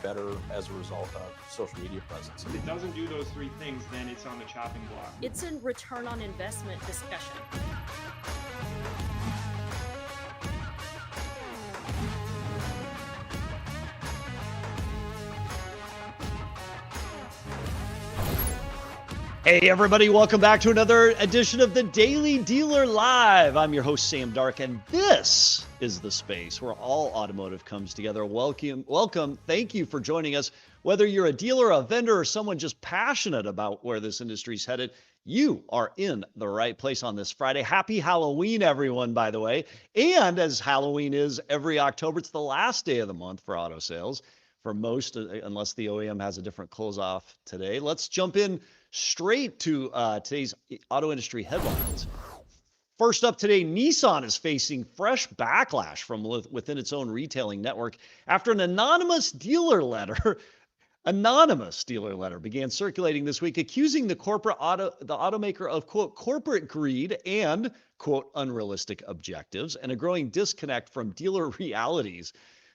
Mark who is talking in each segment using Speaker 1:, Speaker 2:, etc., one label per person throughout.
Speaker 1: better as a result of social media presence.
Speaker 2: If it doesn't do those three things, then it's on the chopping block.
Speaker 3: It's a return on investment discussion.
Speaker 4: Hey everybody, welcome back to another edition of the Daily Dealer Live. I'm your host, Sam Dark, and this is the space where all automotive comes together. Welcome. Thank you for joining us. Whether you're a dealer, a vendor, or someone just passionate about where this industry is headed, you are in the right place on this Friday. Happy Halloween, everyone, by the way. And as Halloween is every October, it's the last day of the month for auto sales for most, unless the OEM has a different close off today. Let's jump in straight to today's auto industry headlines. First up today, Nissan is facing fresh backlash from within its own retailing network after an anonymous dealer letter began circulating this week, accusing the automaker of, quote, corporate greed and, quote, unrealistic objectives and a growing disconnect from dealer realities.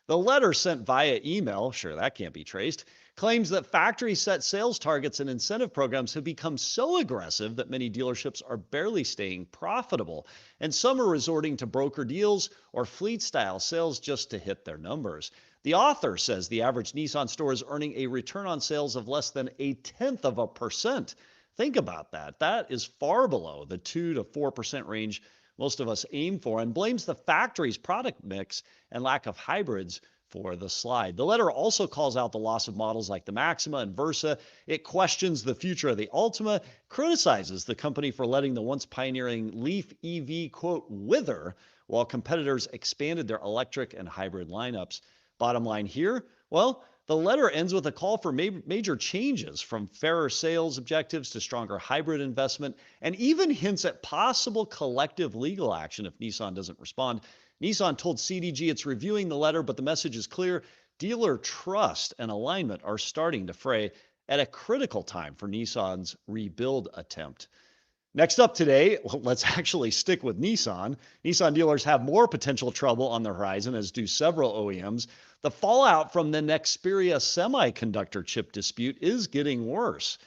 Speaker 4: The letter, sent via email, sure, that can't be traced, claims that factory set sales targets and incentive programs have become so aggressive that many dealerships are barely staying profitable, and some are resorting to broker deals or fleet-style sales just to hit their numbers. The author says the average Nissan store is earning a return on sales of less than 0.1%. Think about that. That is far below the 2 to 4% range most of us aim for, and blames the factory's product mix and lack of hybrids for the slide. The letter also calls out the loss of models like the Maxima and Versa. It questions the future of the Altima, criticizes the company for letting the once pioneering Leaf EV, quote, wither, while competitors expanded their electric and hybrid lineups. Bottom line here, well, the letter ends with a call for major changes, from fairer sales objectives to stronger hybrid investment, and even hints at possible collective legal action if Nissan doesn't respond. Nissan told CDG it's reviewing the letter, but the message is clear. Dealer trust and alignment are starting to fray at a critical time for Nissan's rebuild attempt. Next up today, let's actually stick with Nissan. Nissan dealers have more potential trouble on the horizon, as do several OEMs. The fallout from the Nexperia semiconductor chip dispute is getting worse.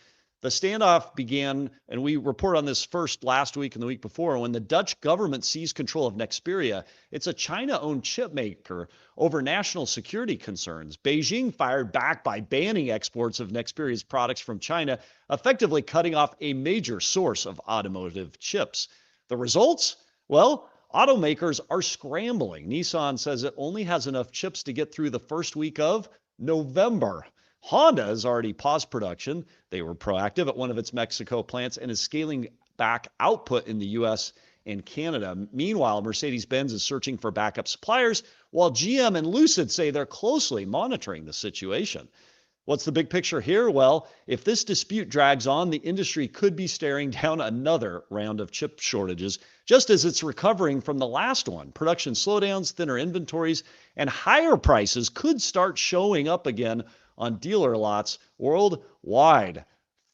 Speaker 4: The standoff began, and we report on this first last week and the week before, when the Dutch government seized control of Nexperia. It's a China-owned chip maker over national security concerns. Beijing fired back by banning exports of Nexperia's products from China, effectively cutting off a major source of automotive chips. The results? Well, automakers are scrambling. Nissan says it only has enough chips to get through the first week of November. Honda has already paused production. They were proactive at one of its Mexico plants and is scaling back output in the U.S. and Canada. Meanwhile, Mercedes-Benz is searching for backup suppliers, while GM and Lucid say they're closely monitoring the situation. What's the big picture here? Well, if this dispute drags on, the industry could be staring down another round of chip shortages, just as it's recovering from the last one. Production slowdowns, thinner inventories, and higher prices could start showing up again on dealer lots worldwide.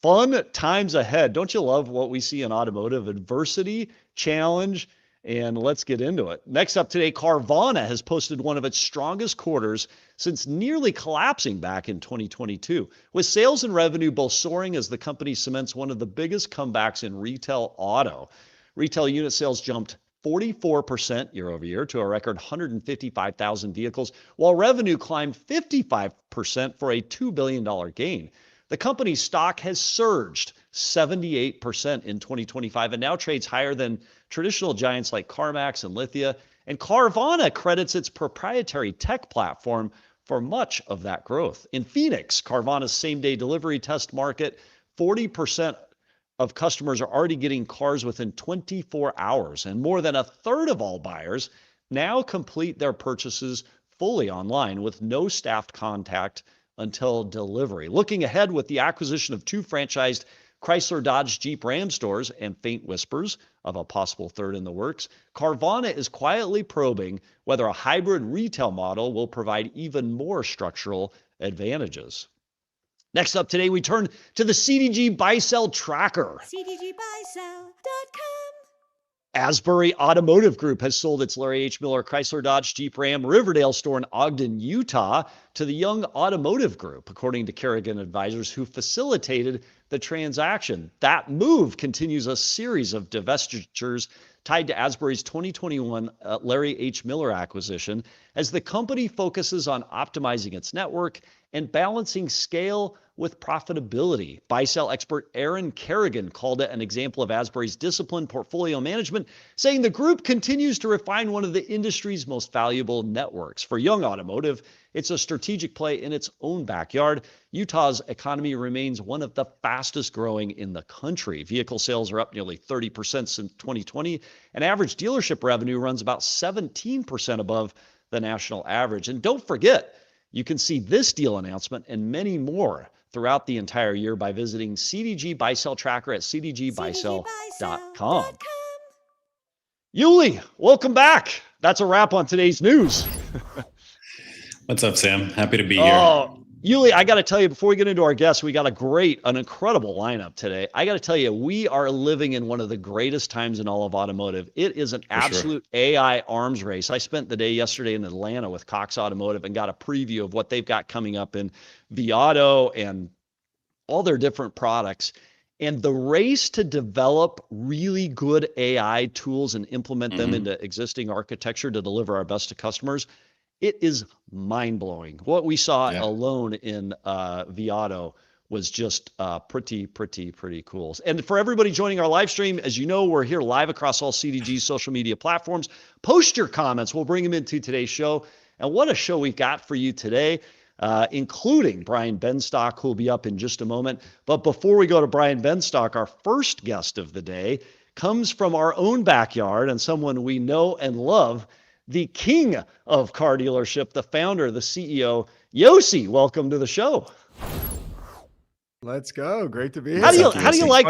Speaker 4: Fun times ahead. Don't you love what we see in automotive? Adversity, challenge, and let's get into it. Next up today, Carvana has posted one of its strongest quarters since nearly collapsing back in 2022, with sales and revenue both soaring as the company cements one of the biggest comebacks in retail auto. Retail unit sales jumped 44% year over year to a record 155,000 vehicles, while revenue climbed 55% for a $2 billion gain. The company's stock has surged 78% in 2025 and now trades higher than traditional giants like CarMax and Lithia. And Carvana credits its proprietary tech platform for much of that growth. In Phoenix, Carvana's same-day delivery test market, 40% of customers are already getting cars within 24 hours, and more than a third of all buyers now complete their purchases fully online with no staffed contact until delivery. Looking ahead, with the acquisition of 2 franchised Chrysler, Dodge, Jeep, Ram stores and faint whispers of a possible third in the works, Carvana is quietly probing whether a hybrid retail model will provide even more structural advantages. Next up today, we turn to the CDG buy-sell tracker.
Speaker 5: CDGbuysell.com.
Speaker 4: Asbury Automotive Group has sold its Larry H. Miller Chrysler Dodge Jeep Ram Riverdale store in Ogden, Utah to the Young Automotive Group, according to Kerrigan Advisors, who facilitated the transaction. That move continues a series of divestitures tied to Asbury's 2021 Larry H. Miller acquisition as the company focuses on optimizing its network and balancing scale with profitability. Buy-sell expert Aaron Kerrigan called it an example of Asbury's disciplined portfolio management, saying the group continues to refine one of the industry's most valuable networks. For Young Automotive, it's a strategic play in its own backyard. Utah's economy remains one of the fastest growing in the country. Vehicle sales are up nearly 30% since 2020, and average dealership revenue runs about 17% above the national average. And don't forget, you can see this deal announcement and many more throughout the entire year by visiting CDG Buy-Sell Tracker at cdgbuysell.com. Yuli, welcome back. That's a wrap on today's news.
Speaker 5: What's up, Sam? Happy to be here.
Speaker 4: Oh, Yuli, I got to tell you, before we get into our guests, we got an incredible lineup today. I got to tell you, we are living in one of the greatest times in all of automotive. It is an absolute AI arms race. I spent the day yesterday in Atlanta with Cox Automotive and got a preview of what they've got coming up in Viato and all their different products. And the race to develop really good AI tools and implement them into existing architecture to deliver our best to customers, it is mind-blowing. What we saw alone in Viato was just pretty cool. And for everybody joining our live stream, as you know, we're here live across all CDG social media platforms. Post your comments. We'll bring them into today's show. And what a show we've got for you today, including Brian Benstock, who will be up in just a moment. But before we go to Brian Benstock, our first guest of the day comes from our own backyard and someone we know and love, the king of car dealership, the founder, the CEO, Yossi. Welcome to the show.
Speaker 6: Let's go. Great to be here.
Speaker 4: How do you like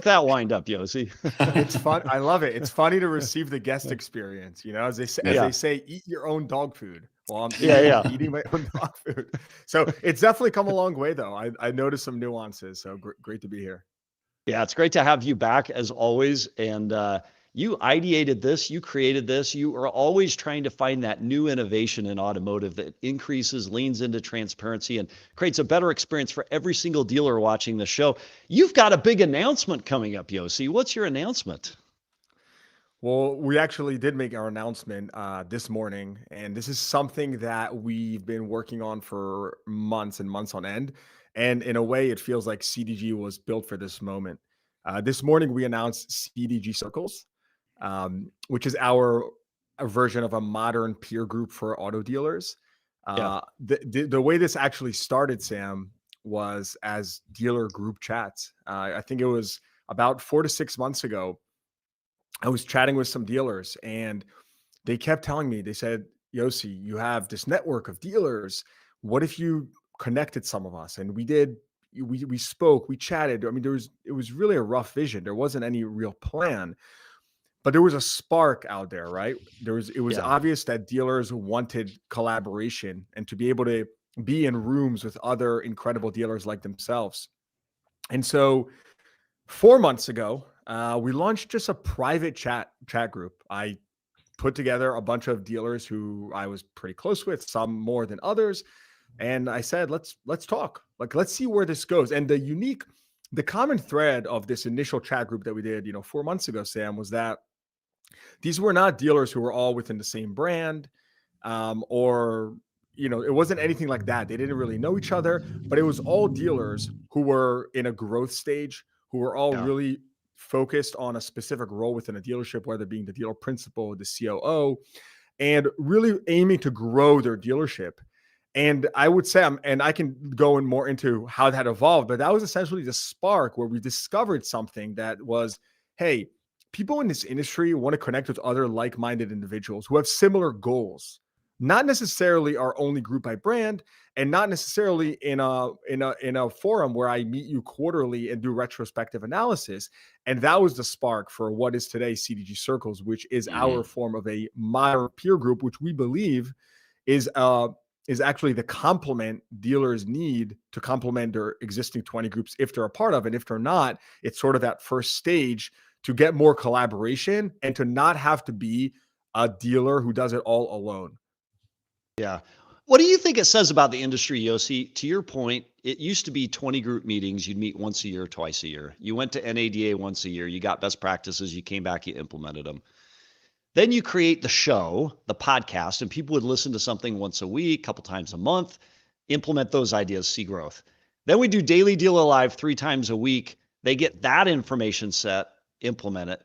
Speaker 4: that wind up, Yossi?
Speaker 6: It's fun. I love it. It's funny to receive the guest experience. You know, as they say, eat your own dog food. Well, I'm eating my own dog food. So it's definitely come a long way, though. I noticed some nuances. So great to be here.
Speaker 4: Yeah, it's great to have you back as always. And you ideated this, you created this, you are always trying to find that new innovation in automotive that increases, leans into transparency and creates a better experience for every single dealer watching the show. You've got a big announcement coming up, Yossi. What's your announcement?
Speaker 6: Well, we actually did make our announcement this morning, and this is something that we've been working on for months and months on end. And in a way, it feels like CDG was built for this moment. This morning, we announced CDG Circles, which is our version of a modern peer group for auto dealers. The way this actually started, Sam, was as dealer group chats. I think it was about 4 to 6 months ago. I was chatting with some dealers and they kept telling me, they said, Yossi, you have this network of dealers. What if you connected some of us? And we did. We spoke, we chatted. I mean, it was really a rough vision. There wasn't any real plan. But there was a spark out there, right? It was obvious that dealers wanted collaboration and to be able to be in rooms with other incredible dealers like themselves. And so 4 months ago, we launched just a private chat group. I put together a bunch of dealers who I was pretty close with, some more than others. And I said, let's talk. Like, let's see where this goes. And the common thread of this initial chat group that we did, 4 months ago, Sam, was that these were not dealers who were all within the same brand, or, it wasn't anything like that. They didn't really know each other, but it was all dealers who were in a growth stage, who were all really focused on a specific role within a dealership, whether being the dealer principal, the COO, and really aiming to grow their dealership. And I would say, and I can go in more into how that evolved, but that was essentially the spark where we discovered something that was, hey, people in this industry want to connect with other like-minded individuals who have similar goals, not necessarily our only group by brand, and not necessarily in a forum where I meet you quarterly and do retrospective analysis. And that was the spark for what is today CDG Circles, which is our form of a modern peer group, which we believe is actually the complement dealers need to complement their existing 20 groups if they're a part of it. If they're not, it's sort of that first stage to get more collaboration and to not have to be a dealer who does it all alone.
Speaker 4: Yeah. What do you think it says about the industry, Yossi? To your point, it used to be 20 group meetings. You'd meet once a year, twice a year. You went to NADA once a year. You got best practices. You came back, you implemented them. Then you create the show, the podcast, and people would listen to something once a week, a couple times a month, implement those ideas, see growth. Then we do Daily Dealer Live 3 times a week. They get that information set, implement it.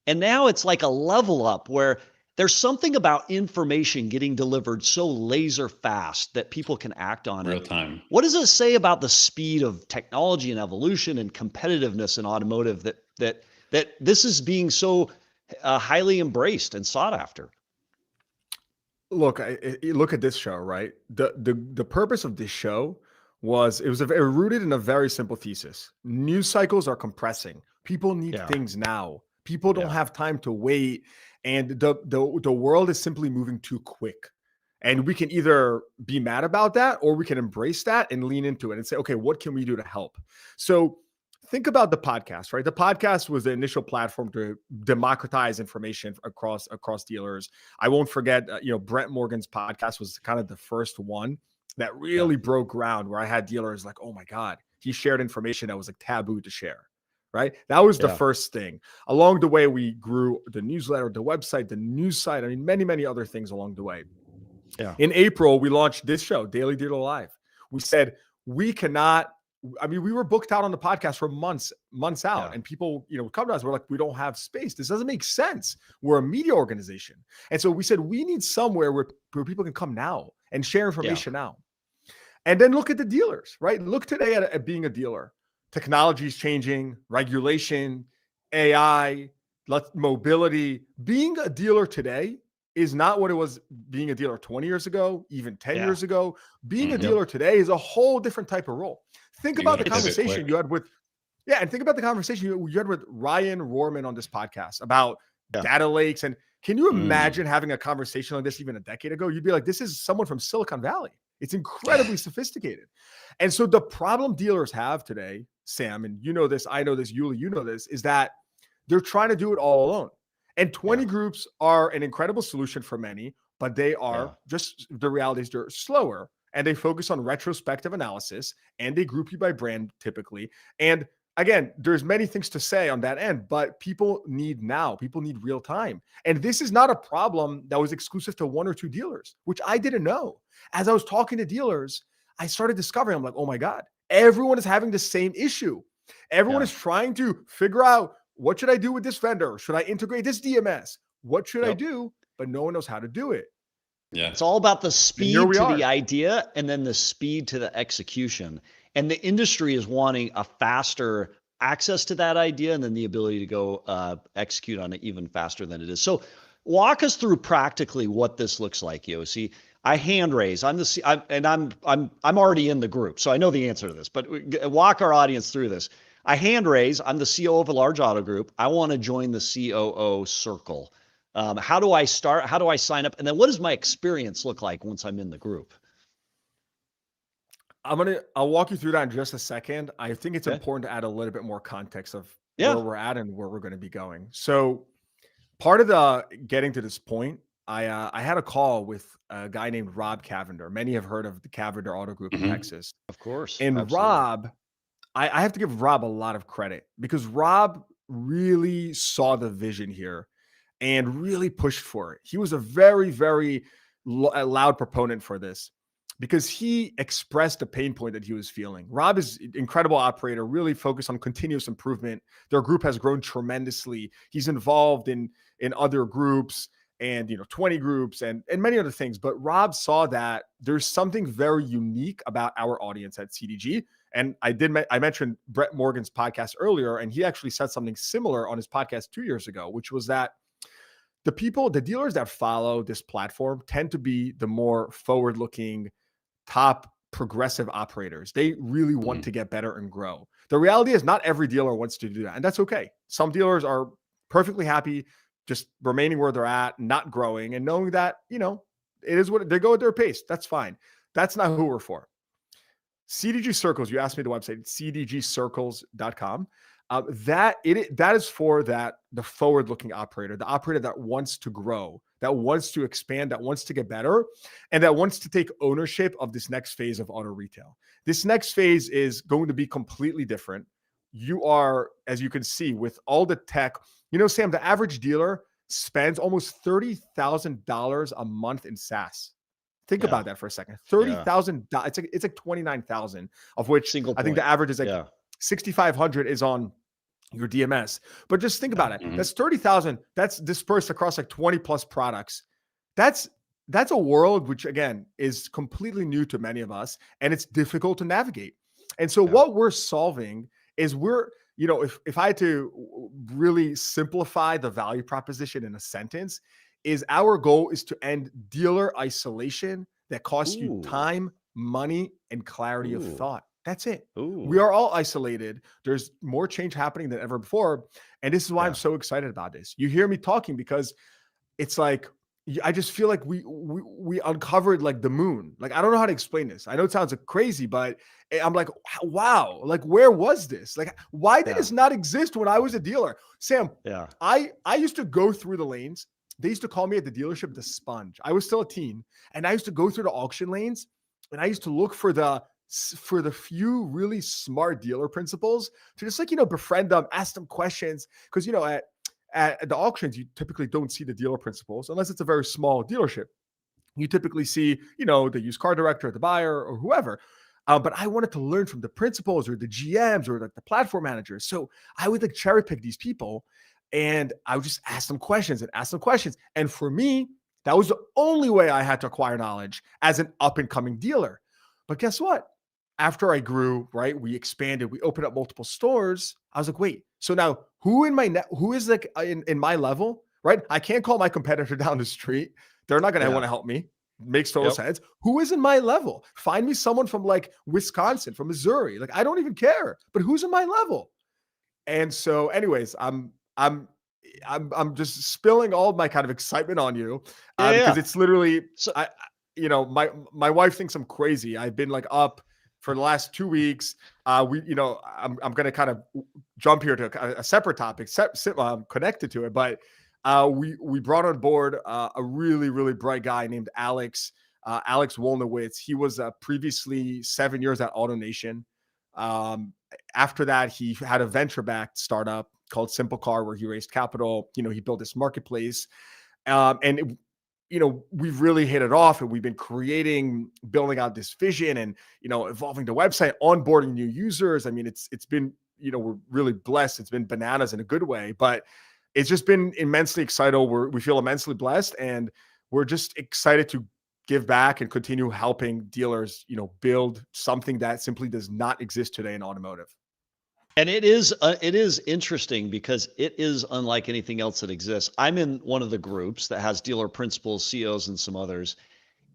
Speaker 4: And now it's like a level up where there's something about information getting delivered so laser fast that people can act on
Speaker 5: Real
Speaker 4: it.
Speaker 5: time.
Speaker 4: What does it say about the speed of technology and evolution and competitiveness in automotive that this is being so highly embraced and sought after?
Speaker 6: Look, look at this show, right? The purpose of this show was it was rooted in a very simple thesis. News cycles are compressing. People need
Speaker 4: Yeah.
Speaker 6: things now. People don't
Speaker 4: Yeah.
Speaker 6: have time to wait, and the world is simply moving too quick. And we can either be mad about that or we can embrace that and lean into it and say, okay, what can we do to help? So think about the podcast, right? The podcast was the initial platform to democratize information across dealers. I won't forget, Brent Morgan's podcast was kind of the first one that really broke ground, where I had dealers like, oh my God, he shared information that was like taboo to share, right? That was the first thing. Along the way, we grew the newsletter, the website, the news site. I mean, many, many other things along the way.
Speaker 4: Yeah.
Speaker 6: In April, we launched this show, Daily Dealer Live. We said, we were booked out on the podcast for months out.
Speaker 4: Yeah.
Speaker 6: And people, come to us, we're like, we don't have space. This doesn't make sense. We're a media organization. And so we said, we need somewhere where people can come now and share information now. And then look at the dealers, right? Look today at being a dealer. Technology is changing, regulation, AI, mobility. Being a dealer today is not what it was being a dealer 20 years ago, even 10 years ago. Being a dealer today is a whole different type of role. Think about the conversation you had with, and think about the conversation you had with Ryan Rohrman on this podcast about data lakes. And can you imagine having a conversation like this even a decade ago? You'd be like, this is someone from Silicon Valley. It's incredibly sophisticated. And so the problem dealers have today, Sam, and you know this, I know this, Yuli, you know this, is that they're trying to do it all alone. And 20 groups are an incredible solution for many, but they are just, the reality is they're slower, and they focus on retrospective analysis, and they group you by brand typically. And again, there's many things to say on that end, but people need real time. And this is not a problem that was exclusive to 1 or 2 dealers, which I didn't know. As I was talking to dealers, I started discovering, I'm like, oh my God, everyone is having the same issue. Everyone is trying to figure out, what should I do with this vendor? Should I integrate this DMS? What should I do? But no one knows how to do it.
Speaker 5: Yeah.
Speaker 4: It's all about the speed to the idea and then the speed to the execution. And the industry is wanting a faster access to that idea and then the ability to go execute on it even faster than it is. So walk us through practically what this looks like, Yossi. I hand raise. I'm already in the group, so I know the answer to this. But walk our audience through this. I hand raise. I'm the CEO of a large auto group. I want to join the COO circle. How do I start? How do I sign up? And then what does my experience look like once I'm in the group?
Speaker 6: I'll walk you through that in just a second. I think it's important to add a little bit more context of where we're at and where we're going to be going. So part of the getting to this point, I had a call with a guy named Rob Cavender. Many have heard of the Cavender Auto Group in Texas.
Speaker 4: Of course.
Speaker 6: And
Speaker 4: absolutely.
Speaker 6: Rob, I have to give Rob a lot of credit, because Rob really saw the vision here and really pushed for it. He was a very, very loud proponent for this, because he expressed the pain point that he was feeling. Rob is an incredible operator, really focused on continuous improvement. Their group has grown tremendously. He's involved in other groups and 20 groups and many other things. But Rob saw that there's something very unique about our audience at CDG. And I mentioned Brett Morgan's podcast earlier, and he actually said something similar on his podcast 2 years ago, which was that the dealers that follow this platform tend to be the more forward-looking, top progressive operators. They really want to get better and grow. The reality is not every dealer wants to do that, and that's okay. Some dealers are perfectly happy just remaining where they're at, not growing, and knowing that, it is what they go at their pace. That's fine. That's not who we're for. CDG Circles, you asked me the website, cdgcircles.com. That is for the forward-looking operator, the operator that wants to grow, that wants to expand, that wants to get better, and that wants to take ownership of this next phase of auto retail. This next phase is going to be completely different. You are, as you can see, with all the tech, Sam, the average dealer spends almost $30,000 a month in SaaS. Think about that for a second. $30,000. It's like $29,000, of which I think the average is like $6,500 is on your DMS. But just think about it. That's $30,000. That's dispersed across like 20 plus products. That's a world which, again, is completely new to many of us, and it's difficult to navigate. And so what we're solving is if I had to really simplify the value proposition in a sentence, is our goal is to end dealer isolation that costs you time, money, and clarity of thought. That's it. We are all isolated. There's more change happening than ever before. And this is why I'm so excited about this. You hear me talking because it's like, I just feel like we uncovered like the moon. Like, I don't know how to explain this. I know it sounds like crazy, but I'm like, wow, like where was this? Like, why did this not exist when I was a dealer? Sam, I used to go through the lanes. They used to call me at the dealership the sponge. I was still a teen, and I used to go through the auction lanes, and I used to look for the few really smart dealer principals to just befriend them, ask them questions. Because at the auctions, you typically don't see the dealer principals unless it's a very small dealership. You typically see, the used car director, the buyer, or whoever. But I wanted to learn from the principals or the GMs or the platform managers. So I would cherry pick these people, and I would just ask them questions. And for me, that was the only way I had to acquire knowledge as an up and coming dealer. But guess what? After I grew, right, we expanded, we opened up multiple stores. I was like, wait, so now who is like in my level, right? I can't call my competitor down the street. They're not going to want to help me. Makes total sense. Who is in my level? Find me someone from like Wisconsin, from Missouri. Like, I don't even care, but who's in my level? And so anyways, I'm just spilling all of my kind of excitement on you because it's literally, my wife thinks I'm crazy. I've been like up for the last 2 weeks. I'm going to kind of jump here to a separate topic, connected to it, but we brought on board a really, really bright guy named Alex Wolnowitz. He was previously 7 years at AutoNation. After that, he had a venture-backed startup called Simple Car, where he raised capital. He built this marketplace, we've really hit it off, and we've been building out this vision and, evolving the website, onboarding new users. I mean, it's been, we're really blessed. It's been bananas in a good way, but it's just been immensely exciting. We feel immensely blessed, and we're just excited to give back and continue helping dealers, build something that simply does not exist today in automotive.
Speaker 4: And it is interesting because it is unlike anything else that exists. I'm in one of the groups that has dealer principals, CEOs, and some others.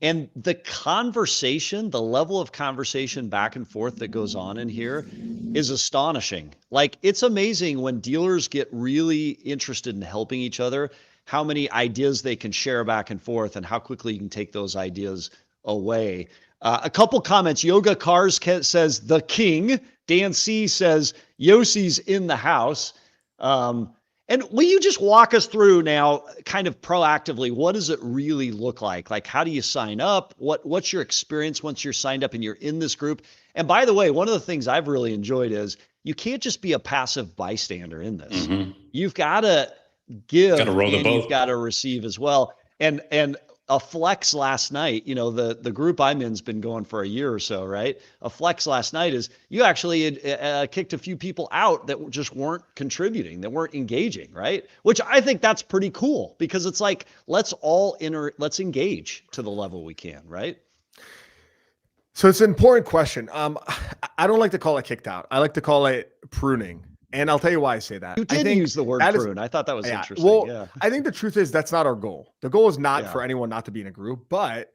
Speaker 4: And the level of conversation back and forth that goes on in here is astonishing. Like, it's amazing when dealers get really interested in helping each other, how many ideas they can share back and forth and how quickly you can take those ideas away. A couple comments. Yoga Cars says the king. Dan C says Yossi's in the house. And will you just walk us through now, kind of proactively, what does it really look like? Like, how do you sign up? What's your experience once you're signed up and you're in this group? And by the way, one of the things I've really enjoyed is you can't just be a passive bystander in this. You've got to give and you've got to receive as well. And a flex last night, the group I'm in's been going for a year or so, right? A flex last night is you actually had, kicked a few people out that just weren't contributing, that weren't engaging, right? Which I think that's pretty cool because it's like, let's engage to the level we can, right?
Speaker 6: So it's an important question. I don't like to call it kicked out. I like to call it pruning. And I'll tell you why I say that.
Speaker 4: You did use the word prune. I thought that was interesting.
Speaker 6: Well, I think the truth is that's not our goal. The goal is not for anyone not to be in a group, but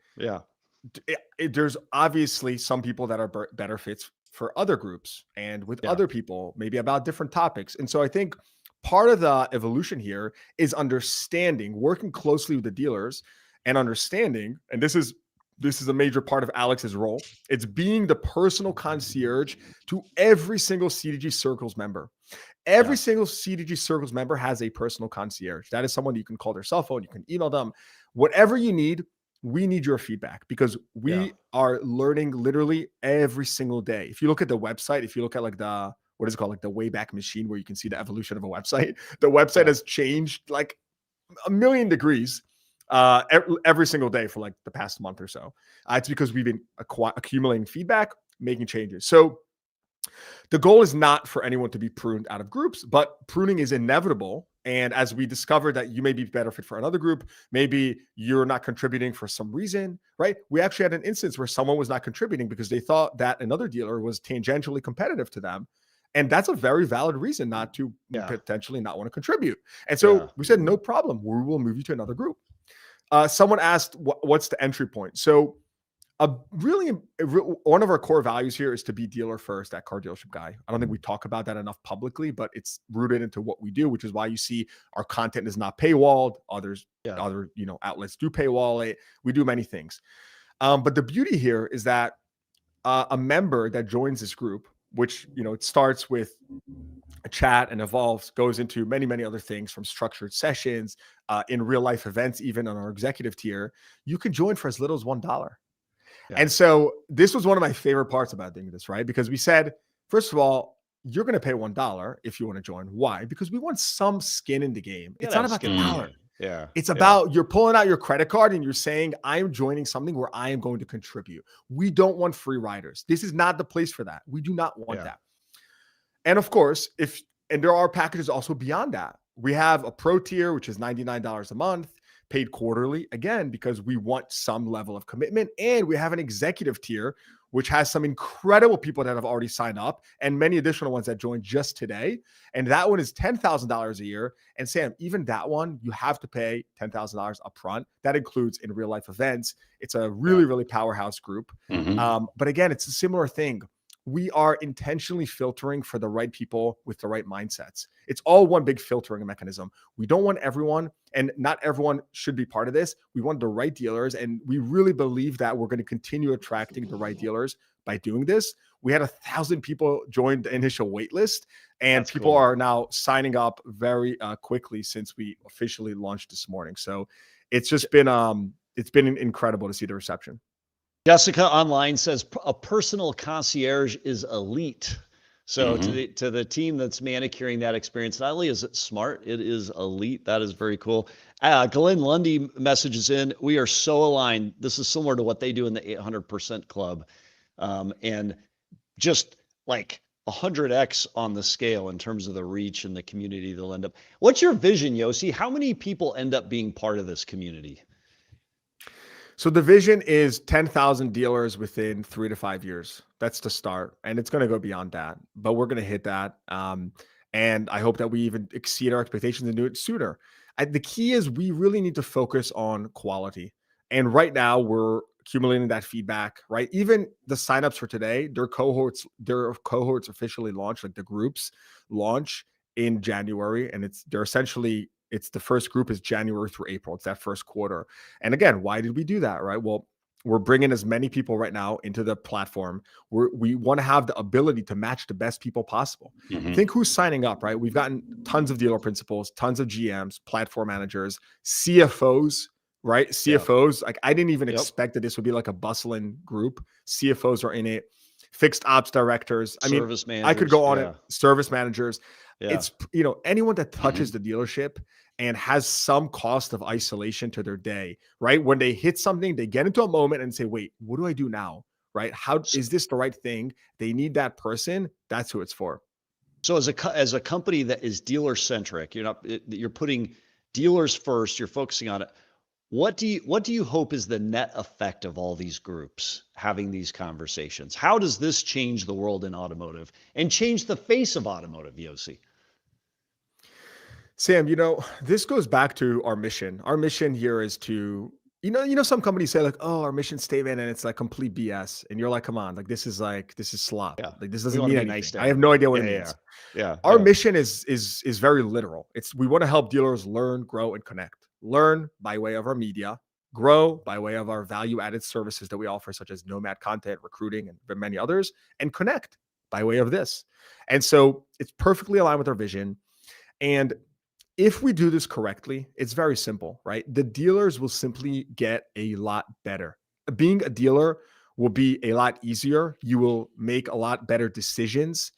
Speaker 6: there's obviously some people that are better fits for other groups and with other people, maybe about different topics. And so I think part of the evolution here is working closely with the dealers and understanding, and this is this is a major part of Alex's role. It's being the personal concierge to every single CDG Circles member. Every single CDG Circles member has a personal concierge. That is someone you can call their cell phone, you can email them, whatever you need. We need your feedback because we are learning literally every single day. If you look at the website, if you look at like the, what is it called? Like the Wayback Machine where you can see the evolution of a website, the website has changed like a million degrees every single day for like the past month or so. It's because we've been accumulating feedback, making changes. So the goal is not for anyone to be pruned out of groups, but pruning is inevitable. And as we discovered that you may be better fit for another group, maybe you're not contributing for some reason, right? We actually had an instance where someone was not contributing because they thought that another dealer was tangentially competitive to them. And that's a very valid reason not to potentially not want to contribute. And so we said, no problem. We will move you to another group. Someone asked, what's the entry point? So one of our core values here is to be dealer first at Car Dealership Guy. I don't think we talk about that enough publicly, but it's rooted into what we do, which is why you see our content is not paywalled. Other outlets do paywall it. We do many things. But the beauty here is that a member that joins this group, which, it starts with a chat and evolves, goes into many, many other things from structured sessions, in real life events, even on our executive tier, you can join for as little as $1. And so this was one of my favorite parts about doing this, right? Because we said, first of all, you're going to pay $1 if you want to join. Why? Because we want some skin in the game. It's not about the dollar. It's about you're pulling out your credit card and you're saying, I'm joining something where I am going to contribute. We don't want free riders. This is not the place for that. We do not want that. And of course, and there are packages also beyond that. We have a pro tier, which is $99 a month, paid quarterly, again, because we want some level of commitment. And we have an executive tier, which has some incredible people that have already signed up and many additional ones that joined just today. And that one is $10,000 a year. And Sam, even that one, you have to pay $10,000 upfront. That includes in real life events. It's a really, really powerhouse group. But again, it's a similar thing. We are intentionally filtering for the right people with the right mindsets. It's all one big filtering mechanism. We don't want everyone, and not everyone should be part of this. We want the right dealers, and we really believe that we're going to continue attracting the right dealers by doing this. We had 1,000 people join the initial wait list, and
Speaker 4: That's
Speaker 6: people
Speaker 4: cool.
Speaker 6: are now signing up very quickly since we officially launched this morning. So it's just been incredible to see the reception.
Speaker 4: Jessica online says a personal concierge is elite. So to the team that's manicuring that experience, not only is it smart, it is elite. That is very cool. Glenn Lundy messages in, we are so aligned. This is similar to what they do in the 800% club. And just like 100x on the scale in terms of the reach and the community they'll end up. What's your vision, Yossi? How many people end up being part of this community?
Speaker 6: So the vision is 10,000 dealers within 3 to 5 years. That's the start. And it's going to go beyond that, but we're going to hit that. And I hope that we even exceed our expectations and do it sooner. The key is we really need to focus on quality. And right now we're accumulating that feedback, right? Even the signups for today, their cohorts officially launched, like the groups launch in January. And it's the first group is January through April. It's that first quarter. And again, why did we do that, right? Well, we're bringing as many people right now into the platform. We want to have the ability to match the best people possible. Think who's signing up, right? We've gotten tons of dealer principals, tons of GMs, platform managers, CFOs, right? CFOs, like I didn't even expect that this would be like a bustling group. CFOs are in it. Fixed ops directors. I mean, I could go on it. Service managers. It's, anyone that touches the dealership and has some cost of isolation to their day, right? When they hit something, they get into a moment and say, wait, what do I do now? Right? How is this the right thing? They need that person. That's who it's for.
Speaker 4: So as a company that is dealer centric, you're putting dealers first, you're focusing on it. What do you hope is the net effect of all these groups having these conversations? How does this change the world in automotive and change the face of automotive, Yossi?
Speaker 6: Sam, this goes back to our mission. Our mission here is to, some companies say like, oh, our mission statement, and it's like complete BS. And you're like, come on, like this is slop. Like this doesn't mean anything. Nice I have no idea what it means. Our mission is very literal. We want to help dealers learn, grow, and connect. Learn by way of our media, grow by way of our value-added services that we offer, such as Nomad content, recruiting, and many others, and connect by way of this. And so it's perfectly aligned with our vision. And if we do this correctly, it's very simple, right? The dealers will simply get a lot better. Being a dealer will be a lot easier. You will make a lot better decisions.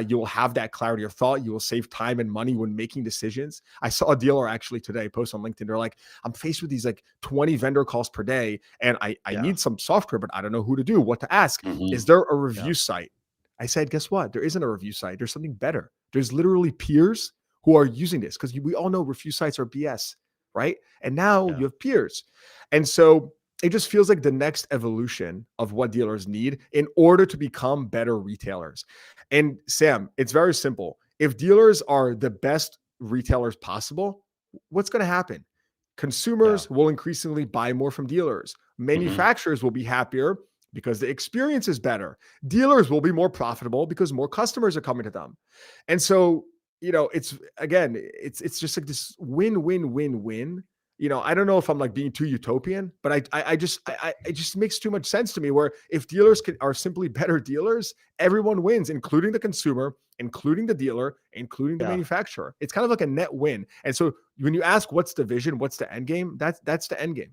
Speaker 6: You will have that clarity of thought. You will save time and money when making decisions. I saw a dealer actually today post on LinkedIn. They're like, I'm faced with these like 20 vendor calls per day, and I need some software, but I don't know who to do, what to ask. Is there a review site? I said, guess what? There isn't a review site. There's something better. There's literally peers who are using this, because we all know review sites are BS, right? And now you have peers. And so it just feels like the next evolution of what dealers need in order to become better retailers. And Sam, it's very simple. If dealers are the best retailers possible, what's going to happen? Consumers will increasingly buy more from dealers. Manufacturers will be happier because the experience is better. Dealers will be more profitable because more customers are coming to them. And so, it's just like this win. I don't know if I'm like being too utopian, but it just makes too much sense to me, where if dealers are simply better dealers, everyone wins, including the consumer, including the dealer, including the manufacturer. It's kind of like a net win. And so when you ask what's the vision, what's the end game, that's the end game.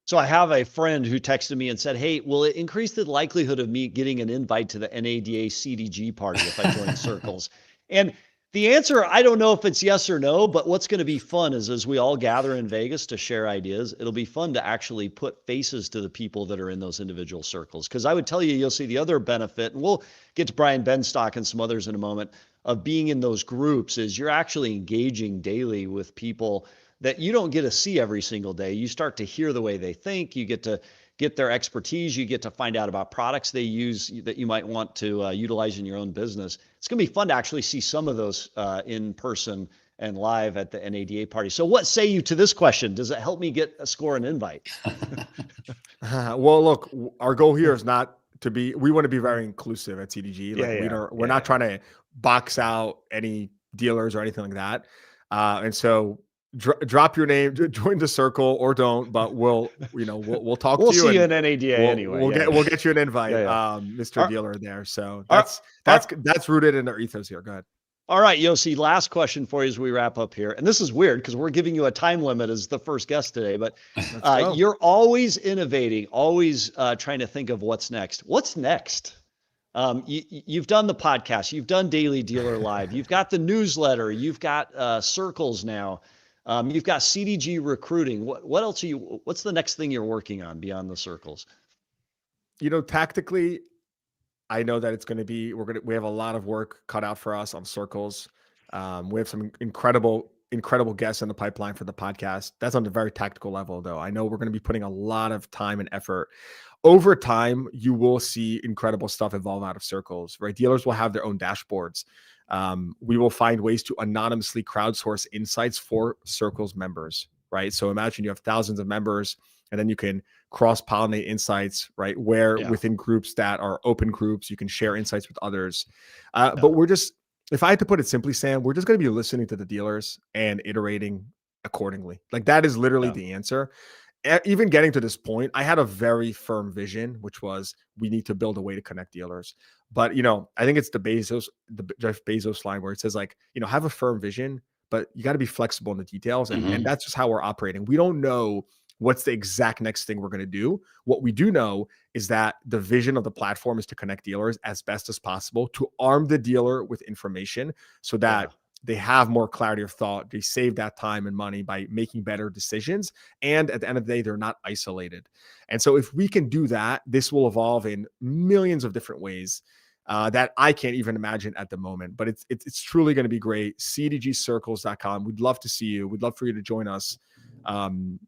Speaker 4: So I have a friend who texted me and said, hey, will it increase the likelihood of me getting an invite to the NADA CDG party if I join Circles? And the answer, I don't know if it's yes or no, but what's going to be fun is as we all gather in Vegas to share ideas, it'll be fun to actually put faces to the people that are in those individual circles. Because I would tell you, you'll see the other benefit, and we'll get to Brian Benstock and some others in a moment, of being in those groups is you're actually engaging daily with people that you don't get to see every single day. You start to hear the way they think. You get to get their expertise. You get to find out about products they use that you might want to utilize in your own business. It's going to be fun to actually see some of those in person and live at the NADA party. So what say you to this question? Does it help me score an invite?
Speaker 6: Well, look, our goal here is not to be, we want to be very inclusive at CDG. Like we're not trying to box out any dealers or anything like that. And so drop your name, join the circle or don't, but we'll talk to you.
Speaker 4: We'll see you in NADA anyway.
Speaker 6: We'll get you an invite, Mr. Dealer there. So that's rooted in our ethos here. Go ahead.
Speaker 4: All right, Yossi, last question for you as we wrap up here. And this is weird because we're giving you a time limit as the first guest today, but you're always innovating, always trying to think of what's next. What's next? You've done the podcast, you've done Daily Dealer Live, you've got the newsletter, you've got Circles now. You've got CDG recruiting. What else what's the next thing you're working on beyond the Circles?
Speaker 6: Tactically, I know that it's going to be, we have a lot of work cut out for us on Circles. We have some incredible guests in the pipeline for the podcast. That's on a very tactical level, though. I know we're going to be putting a lot of time and effort. Over time, you will see incredible stuff evolve out of Circles, right? Dealers will have their own dashboards. We will find ways to anonymously crowdsource insights for Circles members, right? So imagine you have thousands of members, and then you can cross-pollinate insights, right? Within groups that are open groups, you can share insights with others. But if I had to put it simply, Sam, we're just going to be listening to the dealers and iterating accordingly. Like that is literally the answer. Even getting to this point, I had a very firm vision, which was we need to build a way to connect dealers. But, I think it's the Jeff Bezos line where it says like, have a firm vision, but you got to be flexible in the details. And that's just how we're operating. We don't know what's the exact next thing we're going to do. What we do know is that the vision of the platform is to connect dealers as best as possible, to arm the dealer with information so that they have more clarity of thought. They save that time and money by making better decisions. And at the end of the day, they're not isolated. And so if we can do that, this will evolve in millions of different ways that I can't even imagine at the moment. But it's truly going to be great. CDGcircles.com. We'd love to see you. We'd love for you to join us. And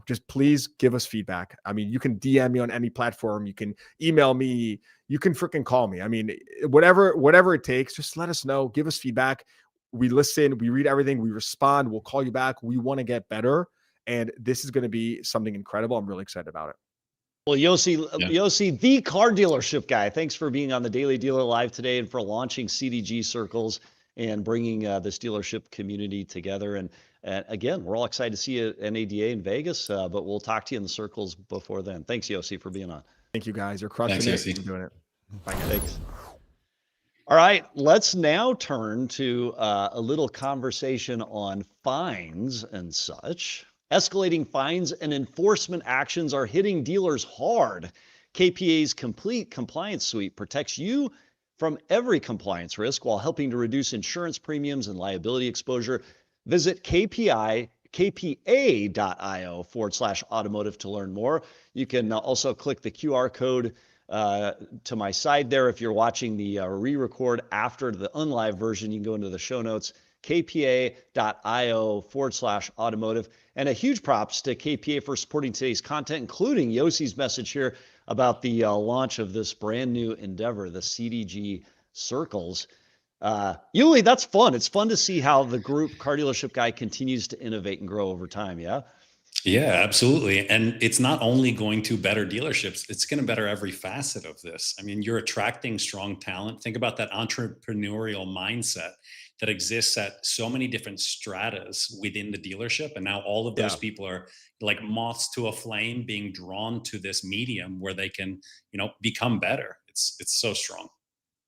Speaker 6: just please give us feedback. I mean, you can DM me on any platform. You can email me. You can freaking call me. I mean, whatever it takes, just let us know. Give us feedback. We listen, we read everything, we respond, we'll call you back. We want to get better. And this is going to be something incredible. I'm really excited about it.
Speaker 4: Well, Yossi, the car dealership guy, thanks for being on the Daily Dealer Live today and for launching CDG Circles and bringing this dealership community together. And And again, we're all excited to see you at NADA in Vegas, but we'll talk to you in the circles before then. Thanks, Yossi, for being on.
Speaker 6: Thank you guys. You're crushing
Speaker 5: Thanks,
Speaker 6: it.
Speaker 5: Yossi.
Speaker 6: You're doing it. Bye, guys.
Speaker 4: Thanks. All right, let's now turn to a little conversation on fines and such. Escalating fines and enforcement actions are hitting dealers hard. KPA's complete compliance suite protects you from every compliance risk while helping to reduce insurance premiums and liability exposure. Visit kpa.io/automotive to learn more. You can also click the QR code to my side there. If you're watching the re-record after the unlive version, you can go into the show notes, kpa.io/automotive. And a huge props to KPA for supporting today's content, including Yossi's message here about the launch of this brand new endeavor, the CDG circles. Yuli, that's fun. It's fun to see how the group Car Dealership Guy continues to innovate and grow over time. Yeah.
Speaker 5: Yeah, absolutely. And it's not only going to better dealerships, it's going to better every facet of this. I mean, you're attracting strong talent. Think about that entrepreneurial mindset that exists at so many different stratas within the dealership. And now all of those people are like moths to a flame, being drawn to this medium where they can, become better. It's so strong.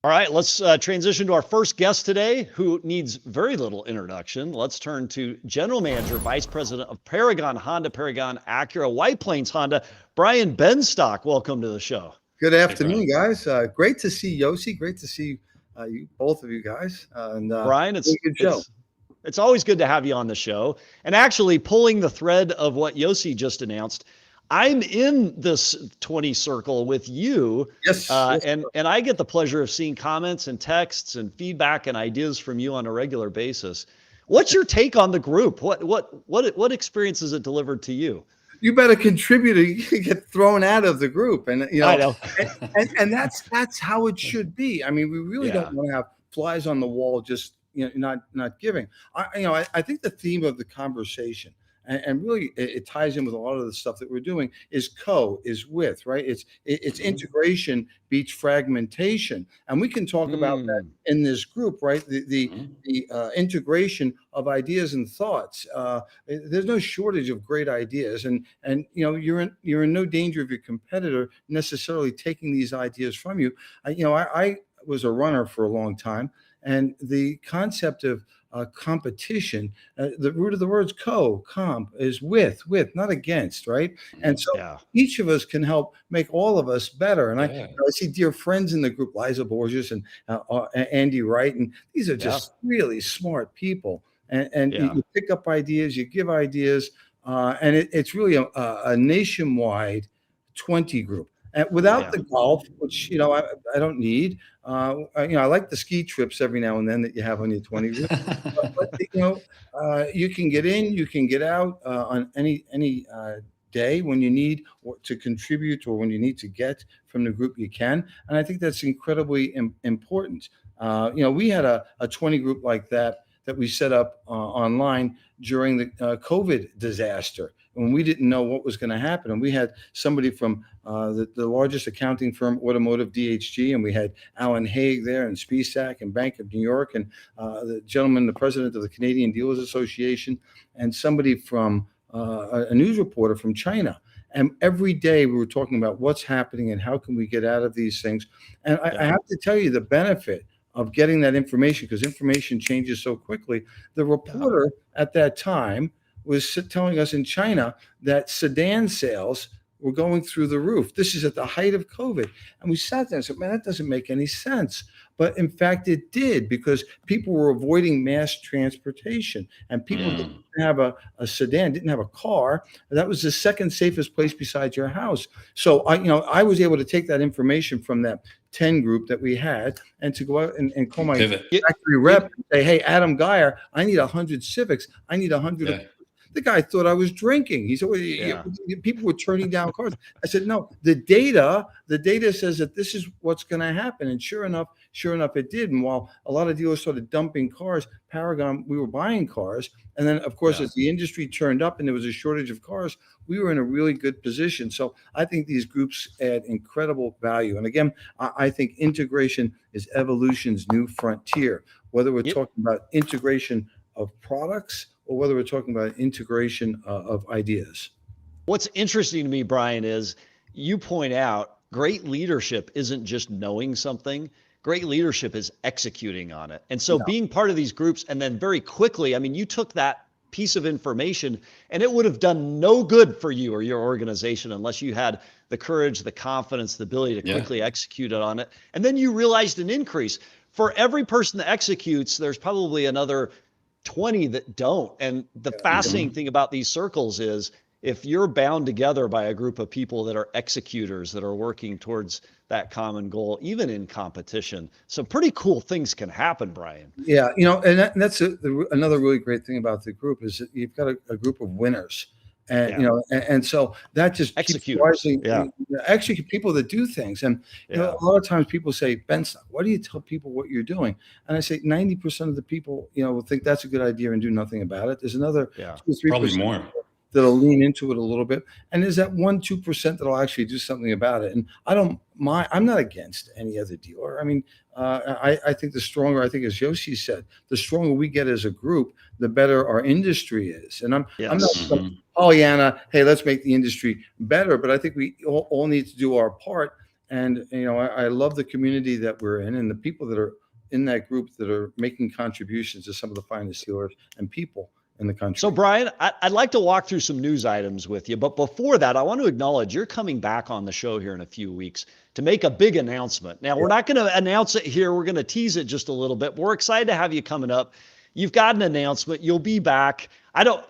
Speaker 4: All right, let's transition to our first guest today, who needs very little introduction. Let's turn to General Manager, Vice President of Paragon Honda, Paragon Acura, White Plains Honda, Brian Benstock. Welcome to the show.
Speaker 7: Good afternoon, guys. Great to see Yossi. Great to see you, both of you guys. And
Speaker 4: Brian,
Speaker 7: it's a good show.
Speaker 4: It's always good to have you on the show. And actually, pulling the thread of what Yossi just announced, I'm in this 20 circle with you.
Speaker 7: Yes.
Speaker 4: And I get the pleasure of seeing comments and texts and feedback and ideas from you on a regular basis. What's your take on the group? What experience has it delivered to you?
Speaker 7: You better contribute or you get thrown out of the group. And
Speaker 4: I know.
Speaker 7: and that's how it should be. I mean, we really don't want to have flies on the wall just not giving. I think the theme of the conversation, and really it ties in with a lot of the stuff that we're doing, is with, right? It's integration beats fragmentation. And we can talk about that in this group, right? The integration of ideas and thoughts. There's no shortage of great ideas. And you're in no danger of your competitor necessarily taking these ideas from you. I was a runner for a long time. And the concept of competition, the root of the words comp is with, not against, right? And so each of us can help make all of us better. And I see dear friends in the group, Liza Borges and Andy Wright, and these are just really smart people. And you pick up ideas, you give ideas, and it's really a nationwide 20 group. And without the golf, which I don't need, I like the ski trips every now and then that you have on your 20 group. but you can get in, you can get out on any day when you need to contribute or when you need to get from the group, you can. And I think that's incredibly important. We had a 20 group like that we set up online during the COVID disaster, when we didn't know what was going to happen. And we had somebody from the largest accounting firm, Automotive DHG, and we had Alan Haig there, and Spisak and Bank of New York, and the president of the Canadian Dealers Association, and somebody from a news reporter from China. And every day we were talking about what's happening and how can we get out of these things. And I have to tell you the benefit of getting that information, because information changes so quickly. The reporter at that time was telling us in China that sedan sales were going through the roof. This is at the height of COVID. And we sat there and said, man, that doesn't make any sense. But in fact, it did, because people were avoiding mass transportation, and people didn't have a sedan, didn't have a car. That was the second safest place besides your house. So I was able to take that information from that 10 group that we had, and to go out and call my factory rep and say, hey, Adam Geyer, I need 100 Civics. I need 100. The guy thought I was drinking. He said, well, people were turning down cars. I said, no, the data says that this is what's going to happen. And sure enough, it did. And while a lot of dealers started dumping cars, Paragon, we were buying cars. And then, of course, as the industry turned up and there was a shortage of cars, we were in a really good position. So I think these groups add incredible value. And again, I think integration is evolution's new frontier, whether we're talking about integration of products or whether we're talking about integration of ideas.
Speaker 4: What's interesting to me, Brian, is you point out great leadership isn't just knowing something. Great leadership is executing on it. And so being part of these groups, and then very quickly, I mean, you took that piece of information and it would have done no good for you or your organization unless you had the courage, the confidence, the ability to quickly execute on it. And then you realized an increase. For every person that executes, there's probably another 20 that don't. And the fascinating thing about these circles is if you're bound together by a group of people that are executors, that are working towards that common goal, even in competition, some pretty cool things can happen, Brian.
Speaker 7: Yeah, and that's another really great thing about the group is that you've got a group of winners, and and so that just keeps rising. Actually, people that do things, and a lot of times people say, Benstock, why do you tell people what you're doing? And I say 90% of the people, will think that's a good idea and do nothing about it. There's another 2 or 3%
Speaker 5: probably more
Speaker 7: that'll lean into it a little bit. And there's that 1-2% that'll actually do something about it. And I don't mind, I'm not against any other dealer. I mean, I think the stronger, I think as Yossi said, the stronger we get as a group, the better our industry is. And I'm not some Pollyanna, hey, let's make the industry better, but I think we all need to do our part. And, I love the community that we're in and the people that are in that group that are making contributions to some of the finest dealers and people in the country.
Speaker 4: So Brian, I'd like to walk through some news items with you, but before that, I want to acknowledge you're coming back on the show here in a few weeks to make a big announcement. Now, we're not going to announce it here. We're going to tease it just a little bit. We're excited to have you coming up. You've got an announcement. You'll be back. I don't,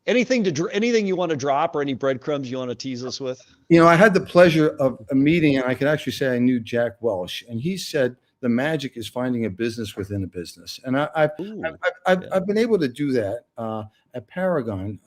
Speaker 4: anything you want to drop or any breadcrumbs you want to tease us with?
Speaker 7: I had the pleasure of a meeting, and I can actually say I knew Jack Welsh, and he said, the magic is finding a business within a business. And I've been able to do that at Paragon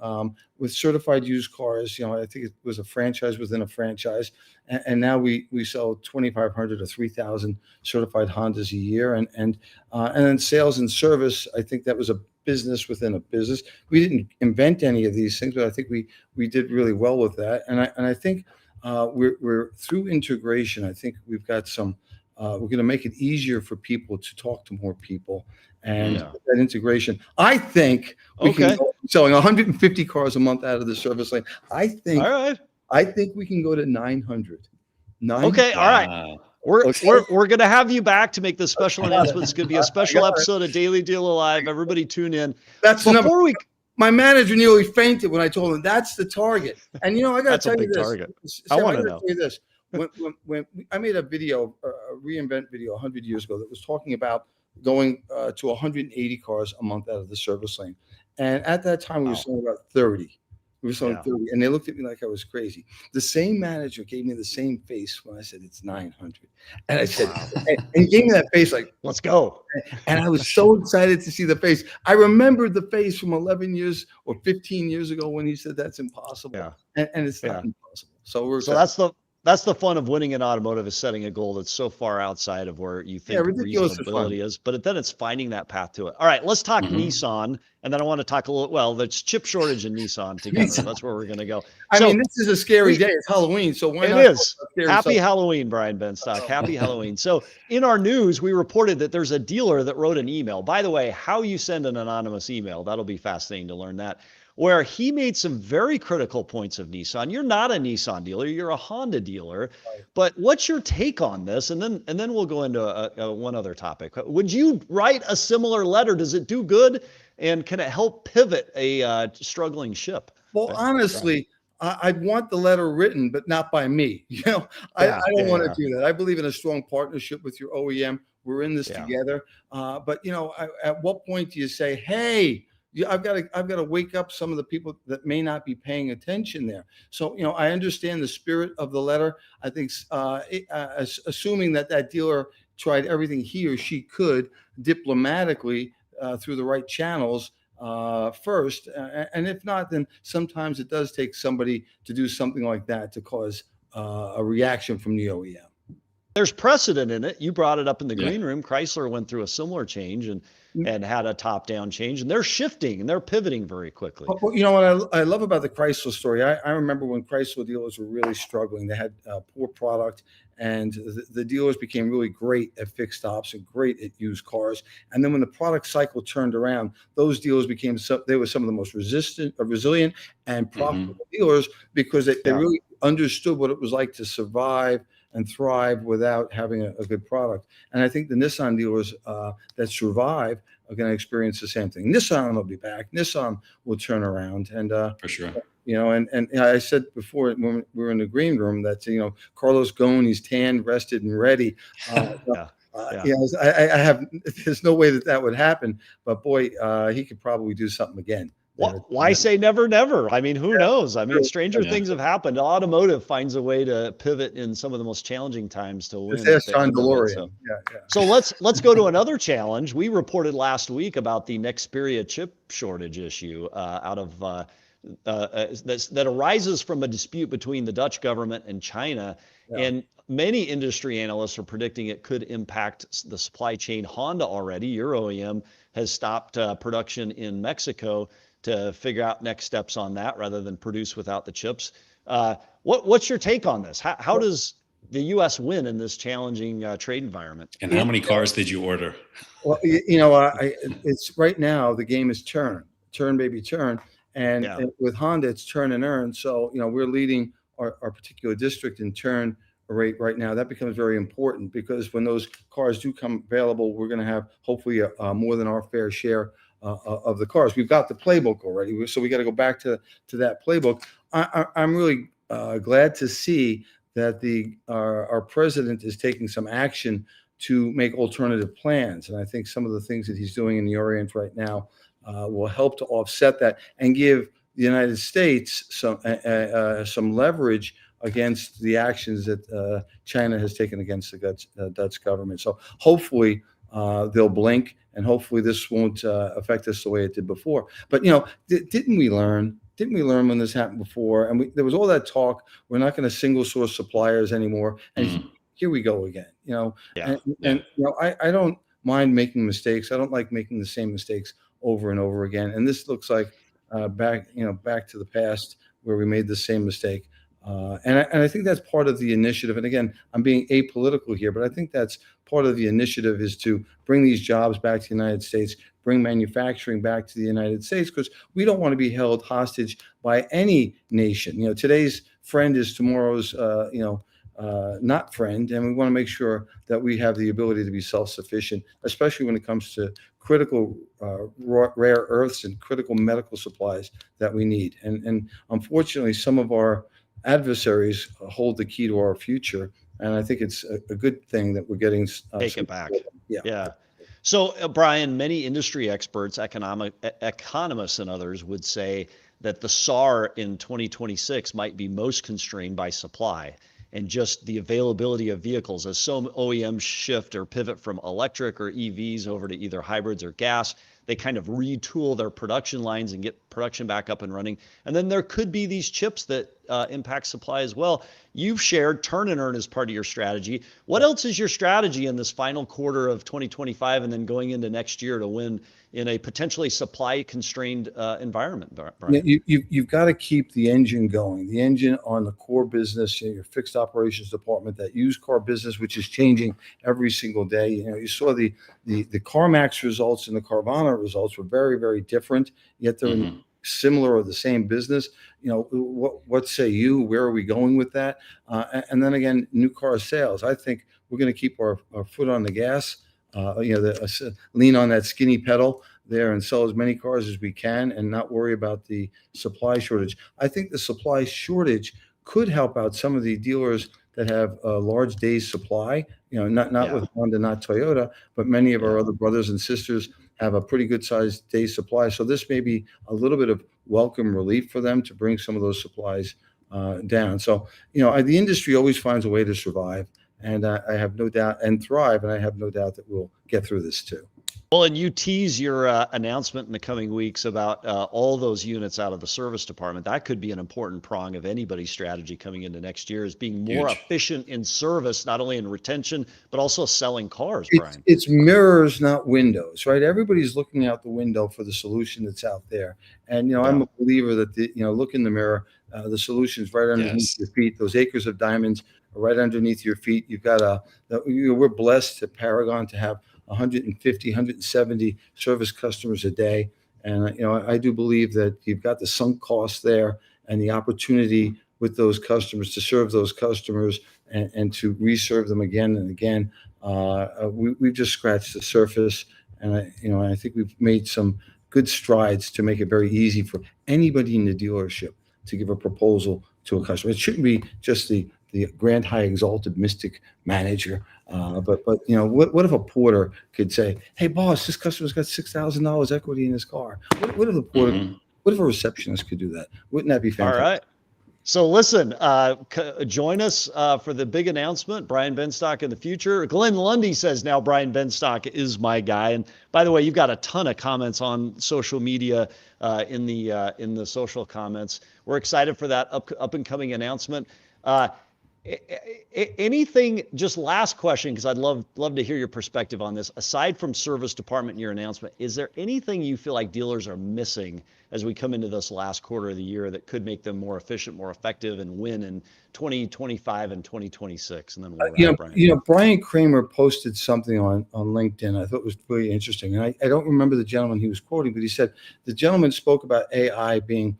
Speaker 7: with certified used cars. I think it was a franchise within a franchise. And now we sell 2,500 to 3,000 certified Hondas a year. And then sales and service, I think that was a business within a business. We didn't invent any of these things, but I think we did really well with that. And I think we're through integration. I think we've got some. We're going to make it easier for people to talk to more people, and that integration. I think we can go selling 150 cars a month out of the service lane. I think we can go to 900.
Speaker 4: Okay, all right. We're going to have you back to make this special announcement. It's going to be a special episode of Daily Dealer Live. Everybody tune in.
Speaker 7: That's my manager nearly fainted when I told him that's the target. And I got to tell you this.
Speaker 4: Target. I want to know.
Speaker 7: Tell you this. When I made a video, a reinvent video 100 years ago that was talking about going to 180 cars a month out of the service lane. And at that time, we were selling about 30. We were selling 30. And they looked at me like I was crazy. The same manager gave me the same face when I said it's 900. And I said, and he gave me that face like,
Speaker 4: let's go.
Speaker 7: And I was so excited to see the face. I remembered the face from 11 years or 15 years ago when he said that's impossible. Yeah. And it's not impossible. So
Speaker 4: that's the fun of winning in automotive, is setting a goal that's so far outside of where you think reasonability is, but then it's finding that path to it. All right, let's talk Nissan. And then I want to talk a little, there's chip shortage in Nissan together. That's where we're going to go.
Speaker 7: I mean, this is a scary day. It's Halloween. So why not?
Speaker 4: It is. Happy Halloween, Brian Benstock. Happy Halloween. So in our news, we reported that there's a dealer that wrote an email. By the way, how you send an anonymous email, that'll be fascinating to learn that, where he made some very critical points of Nissan. You're not a Nissan dealer, you're a Honda dealer. But what's your take on this? And then we'll go into one other topic. Would you write a similar letter? Does it do good? And can it help pivot a struggling ship?
Speaker 7: Well, honestly, I'd want the letter written, but not by me. I don't want to do that. I believe in a strong partnership with your OEM. We're in this together. But at what point do you say, hey, I've got to wake up some of the people that may not be paying attention there. So, I understand the spirit of the letter. I think assuming that dealer tried everything he or she could diplomatically through the right channels first. And if not, then sometimes it does take somebody to do something like that to cause a reaction from the OEM.
Speaker 4: There's precedent in it. You brought it up in the
Speaker 5: Yeah.
Speaker 4: green room. Chrysler went through a similar change and had a top-down change, and they're shifting and they're pivoting very quickly.
Speaker 7: Well, you know what I love about the Chrysler story? I remember when Chrysler dealers were really struggling. They had poor product, and the dealers became really great at fixed ops and great at used cars. And then when the product cycle turned around, those dealers became they were some of the most resilient and profitable dealers because they
Speaker 4: Yeah.
Speaker 7: really understood what it was like to survive and thrive without having a good product. And I think the Nissan dealers that survive are going to experience the same thing. Nissan will be back. Nissan will turn around, and
Speaker 5: For sure.
Speaker 7: you know, and I said before when we were in the green room that Carlos Ghosn, he's tan, rested, and ready.
Speaker 4: Yeah.
Speaker 7: You know, I have. There's no way that would happen, but boy, he could probably do something again.
Speaker 4: Why say never, never? I mean, who knows? I mean, stranger
Speaker 5: Yeah.
Speaker 4: things have happened. Automotive finds a way to pivot in some of the most challenging times to win.
Speaker 7: Just
Speaker 4: at
Speaker 7: ask
Speaker 4: the
Speaker 7: John
Speaker 4: end of it.
Speaker 7: DeLorean. Yeah.
Speaker 4: So let's go to another challenge. We reported last week about the Nexperia chip shortage issue that arises from a dispute between the Dutch government and China.
Speaker 7: Yeah.
Speaker 4: And many industry analysts are predicting it could impact the supply chain. Honda already, your OEM, has stopped production in Mexico to figure out next steps on that rather than produce without the chips. What's your take on this? How does the U.S. win in this challenging trade environment?
Speaker 5: And how many cars did you order?
Speaker 7: Well, it's right now the game is turn, baby, turn, and with Honda it's turn and earn. So we're leading our particular district in turn rate right now. That becomes very important because when those cars do come available, we're going to have hopefully more than our fair share of the cars. We've got the playbook already, so we got to go back to that playbook. I'm really glad to see that our president is taking some action to make alternative plans, and I think some of the things that he's doing in the Orient right now will help to offset that and give the United States some leverage against the actions that China has taken against the Dutch government. So hopefully they'll blink, and hopefully this won't affect us the way it did before. But didn't we learn? Didn't we learn when this happened before? And there was all that talk. We're not going to single source suppliers anymore. And here we go again. And I don't mind making mistakes. I don't like making the same mistakes over and over again. And this looks like back to the past where we made the same mistake. And I think that's part of the initiative. And again, I'm being apolitical here, but I think that's part of the initiative is to bring these jobs back to the United States, bring manufacturing back to the United States, because we don't want to be held hostage by any nation. Today's friend is tomorrow's, not friend. And we want to make sure that we have the ability to be self-sufficient, especially when it comes to critical rare earths and critical medical supplies that we need. And unfortunately, some of our adversaries hold the key to our future, and I think it's a good thing that we're getting
Speaker 4: take it back.
Speaker 7: Yeah.
Speaker 4: So Brian, many industry experts, economists and others would say that the SAR in 2026 might be most constrained by supply and just the availability of vehicles as some OEMs shift or pivot from electric or EVs over to either hybrids or gas. They kind of retool their production lines and get production back up and running. And then there could be these chips that impact supply as well. You've shared turn and earn as part of your strategy. What else is your strategy in this final quarter of 2025 and then going into next year to win in a potentially supply constrained environment, Brian?
Speaker 7: You've got to keep the engine going, the engine on the core business, your fixed operations department, that used car business, which is changing every single day. You saw the CarMax results and the Carvana results were very, very different, yet they're similar or the same business. What say you? Where are we going with that? And then again, new car sales. I think we're going to keep our foot on the gas, lean on that skinny pedal there and sell as many cars as we can and not worry about the supply shortage. I think the supply shortage could help out some of the dealers that have a large days supply, not with Honda, not Toyota, but many of our other brothers and sisters have a pretty good sized day supply. So this may be a little bit of welcome relief for them to bring some of those supplies down. So, the industry always finds a way to survive, and I have no doubt, and thrive, and I have no doubt that we'll get through this too.
Speaker 4: Well, and you tease your announcement in the coming weeks about all those units out of the service department. That could be an important prong of anybody's strategy coming into next year, is being more
Speaker 5: Huge.
Speaker 4: efficient in service, not only in retention, but also selling cars,
Speaker 7: It's,
Speaker 4: Brian.
Speaker 7: it's mirrors, not windows, right? Everybody's looking out the window for the solution that's out there. And, you know, I'm a believer that, look in the mirror, the solution's right underneath your feet. Those acres of diamonds are right underneath your feet. You've got we're blessed at Paragon to have 150, 170 service customers a day. And, I do believe that you've got the sunk cost there and the opportunity with those customers to serve those customers and to reserve them again and again. We've just scratched the surface, and I think we've made some good strides to make it very easy for anybody in the dealership to give a proposal to a customer. It shouldn't be just the grand, high, exalted, mystic manager. But what if a porter could say, "Hey, boss, this customer's got $6,000 equity in his car." What if the porter? What if a receptionist could do that? Wouldn't that be fantastic?
Speaker 4: All right. So listen, join us for the big announcement, Brian Benstock in the future. Glenn Lundy says now Brian Benstock is my guy. And by the way, you've got a ton of comments on social media in the social comments. We're excited for that up and coming announcement. Anything, just last question, because I'd love to hear your perspective on this. Aside from service department and your announcement, is there anything you feel like dealers are missing as we come into this last quarter of the year that could make them more efficient, more effective, and win in 2025 and 2026? And then we'll wrap, Brian.
Speaker 7: Brian Kramer posted something on LinkedIn I thought was really interesting. And I don't remember the gentleman he was quoting, but he said the gentleman spoke about AI being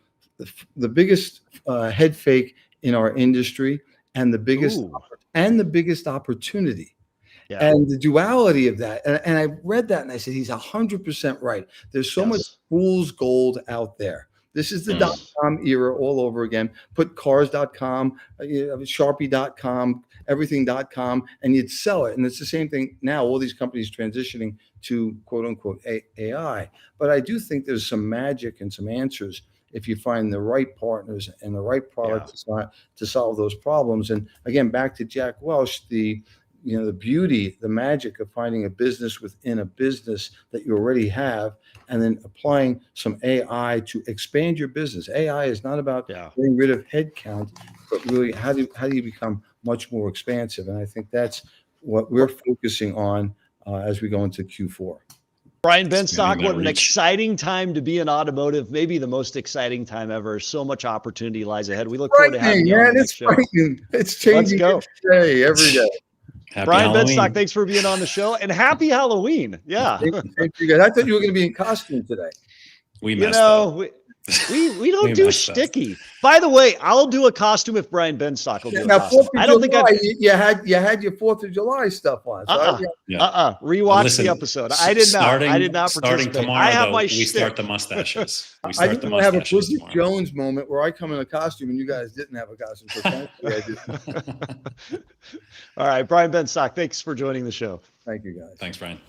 Speaker 7: the biggest head fake in our industry and the biggest opportunity.
Speaker 4: Yeah.
Speaker 7: And the duality of that. And I read that and I said, he's 100% right. There's so much fool's gold out there. This is the .com era all over again. Put cars.com, Sharpie.com, everything.com, and you'd sell it. And it's the same thing now. All these companies transitioning to quote unquote AI. But I do think there's some magic and some answers if you find the right partners and the right product to solve those problems. And again, back to Jack Welch, the beauty, the magic of finding a business within a business that you already have, and then applying some AI to expand your business. AI is not about getting rid of headcount, but really how do you become much more expansive? And I think that's what we're focusing on as we go into Q4.
Speaker 4: Brian Benstock, what an exciting time to be in automotive, maybe the most exciting time ever. So much opportunity lies ahead. We look forward to having you on the next show.
Speaker 7: It's changing every day.
Speaker 5: Happy
Speaker 4: Brian
Speaker 5: Halloween.
Speaker 4: Benstock, thanks for being on the show, and happy Halloween. Yeah.
Speaker 7: Thank you guys. I thought you were going to be in costume today.
Speaker 5: We messed up.
Speaker 4: We don't do sticky. By the way, I'll do a costume if Brian Benstock will do a costume.
Speaker 7: I don't think you had your 4th of July stuff on. So
Speaker 4: Rewatch the episode. I did not participate.
Speaker 5: Starting tomorrow,
Speaker 4: I have my
Speaker 5: we start the mustaches.
Speaker 7: I didn't have a Bridget Jones moment where I come in a costume and you guys didn't have a costume. So thankfully I did.
Speaker 4: All right, Brian Benstock, thanks for joining the show.
Speaker 7: Thank you, guys.
Speaker 5: Thanks, Brian.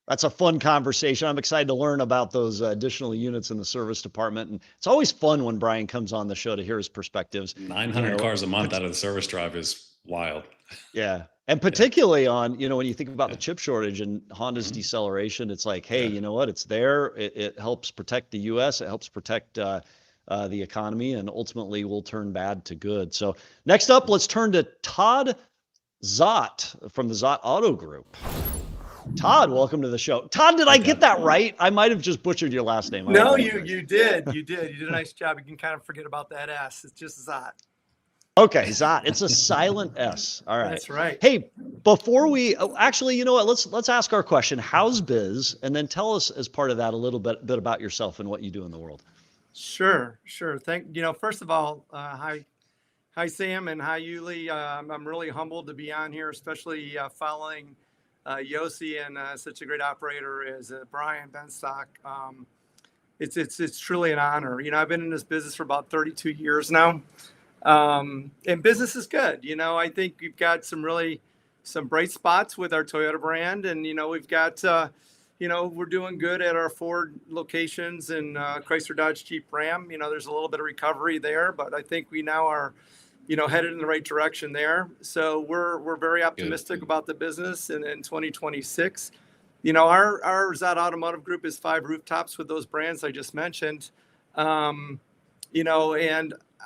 Speaker 4: That's a fun conversation. I'm excited to learn about those additional units in the service department. And it's always fun when Brian comes on the show to hear his perspectives.
Speaker 5: 900 cars a month out of the service drive is wild.
Speaker 4: Yeah. And particularly on, when you think about the chip shortage and Honda's deceleration, it's like, hey, you know what? It's there. It helps protect the U.S. It helps protect the economy, and ultimately will turn bad to good. So next up, let's turn to Todd Szott from the Szott Auto Group. Todd, welcome to the show. Todd, did I get that right? I might have just butchered your last name.
Speaker 8: No, you did. You did a nice job. You can kind of forget about that S. It's just Szott.
Speaker 4: Okay, Szott. It's a silent S. All right.
Speaker 8: That's right.
Speaker 4: Hey, before we actually, you know what? Let's ask our question. How's biz? And then tell us as part of that a little bit about yourself and what you do in the world.
Speaker 8: Sure. First of all, hi Sam, and hi Yuli. I'm really humbled to be on here, especially following Yossi and such a great operator as Brian Benstock. It's truly an honor. I've been in this business for about 32 years now, and business is good. I think we've got some bright spots with our Toyota brand, and we've got we're doing good at our Ford locations and Chrysler, Dodge, Jeep, Ram. There's a little bit of recovery there, but I think we now are headed in the right direction there. So we're very optimistic about the business in 2026. our Szott Automotive Group is 5 rooftops with those brands I just mentioned. And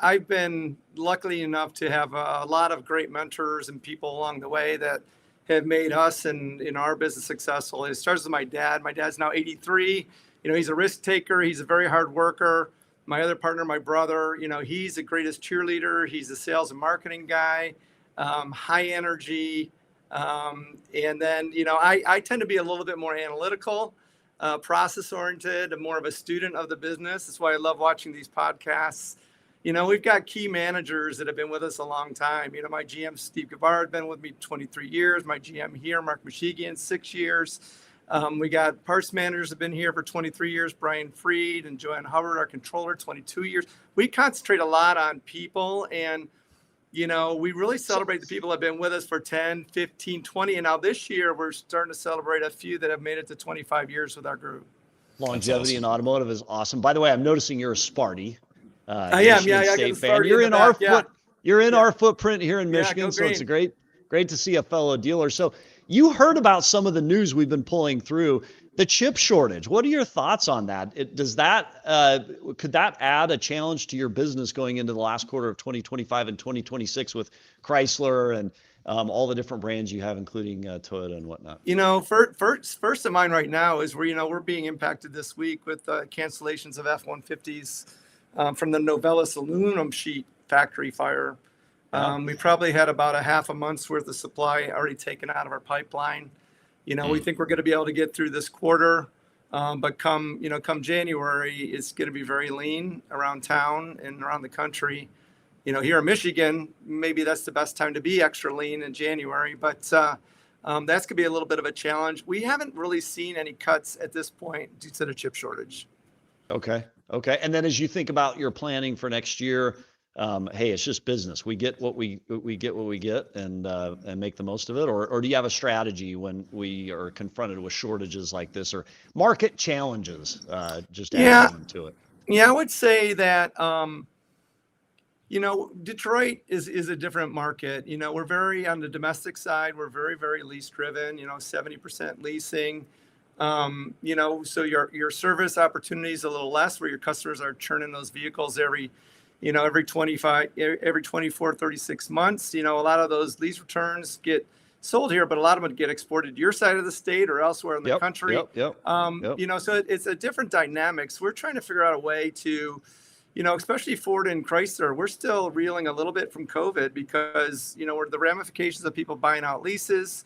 Speaker 8: I've been lucky enough to have a lot of great mentors and people along the way that have made us and in our business successful. It starts with my dad. My dad's now 83. He's a risk taker. He's a very hard worker. My other partner, my brother, he's the greatest cheerleader. He's a sales and marketing guy, high energy. And then, I tend to be a little bit more analytical, process oriented, and more of a student of the business. That's why I love watching these podcasts. We've got key managers that have been with us a long time. My GM, Steve Guevara, has been with me 23 years. My GM here, Mark Mashigian, 6 years. We got parts managers have been here for 23 years, Brian Freed and Joanne Hubbard, our controller, 22 years. We concentrate a lot on people, and, we really celebrate the people that have been with us for 10, 15, 20. And now this year, we're starting to celebrate a few that have made it to 25 years with our group.
Speaker 4: Longevity in automotive is awesome. By the way, I'm noticing you're a Sparty.
Speaker 8: I am. Yeah, I got
Speaker 4: fan. You're in our our footprint here in Michigan, so it's great to see a fellow dealer. So you heard about some of the news we've been pulling through, the chip shortage. What are your thoughts on that? Could that add a challenge to your business going into the last quarter of 2025 and 2026 with Chrysler and all the different brands you have, including Toyota and whatnot?
Speaker 8: First in mind right now is we're being impacted this week with cancellations of F-150s. From the Novelis aluminum sheet factory fire. We probably had about a half a month's worth of supply already taken out of our pipeline. We think we're going to be able to get through this quarter, but come January, it's going to be very lean around town and around the country. Here in Michigan, maybe that's the best time to be extra lean in January, but that's going to be a little bit of a challenge. We haven't really seen any cuts at this point due to the chip shortage.
Speaker 4: Okay. And then as you think about your planning for next year, hey, it's just business. We get what we get and make the most of it. Or do you have a strategy when we are confronted with shortages like this or market challenges? Just adding to it.
Speaker 8: Yeah, I would say that, Detroit is a different market. We're very on the domestic side. We're very, very lease driven, 70% leasing. So your service opportunity is a little less where your customers are churning those vehicles every 24, 36 months. A lot of those lease returns get sold here, but a lot of them get exported to your side of the state or elsewhere in the country. So it's a different dynamics. We're trying to figure out a way to, especially Ford and Chrysler, we're still reeling a little bit from COVID because, we're the ramifications of people buying out leases.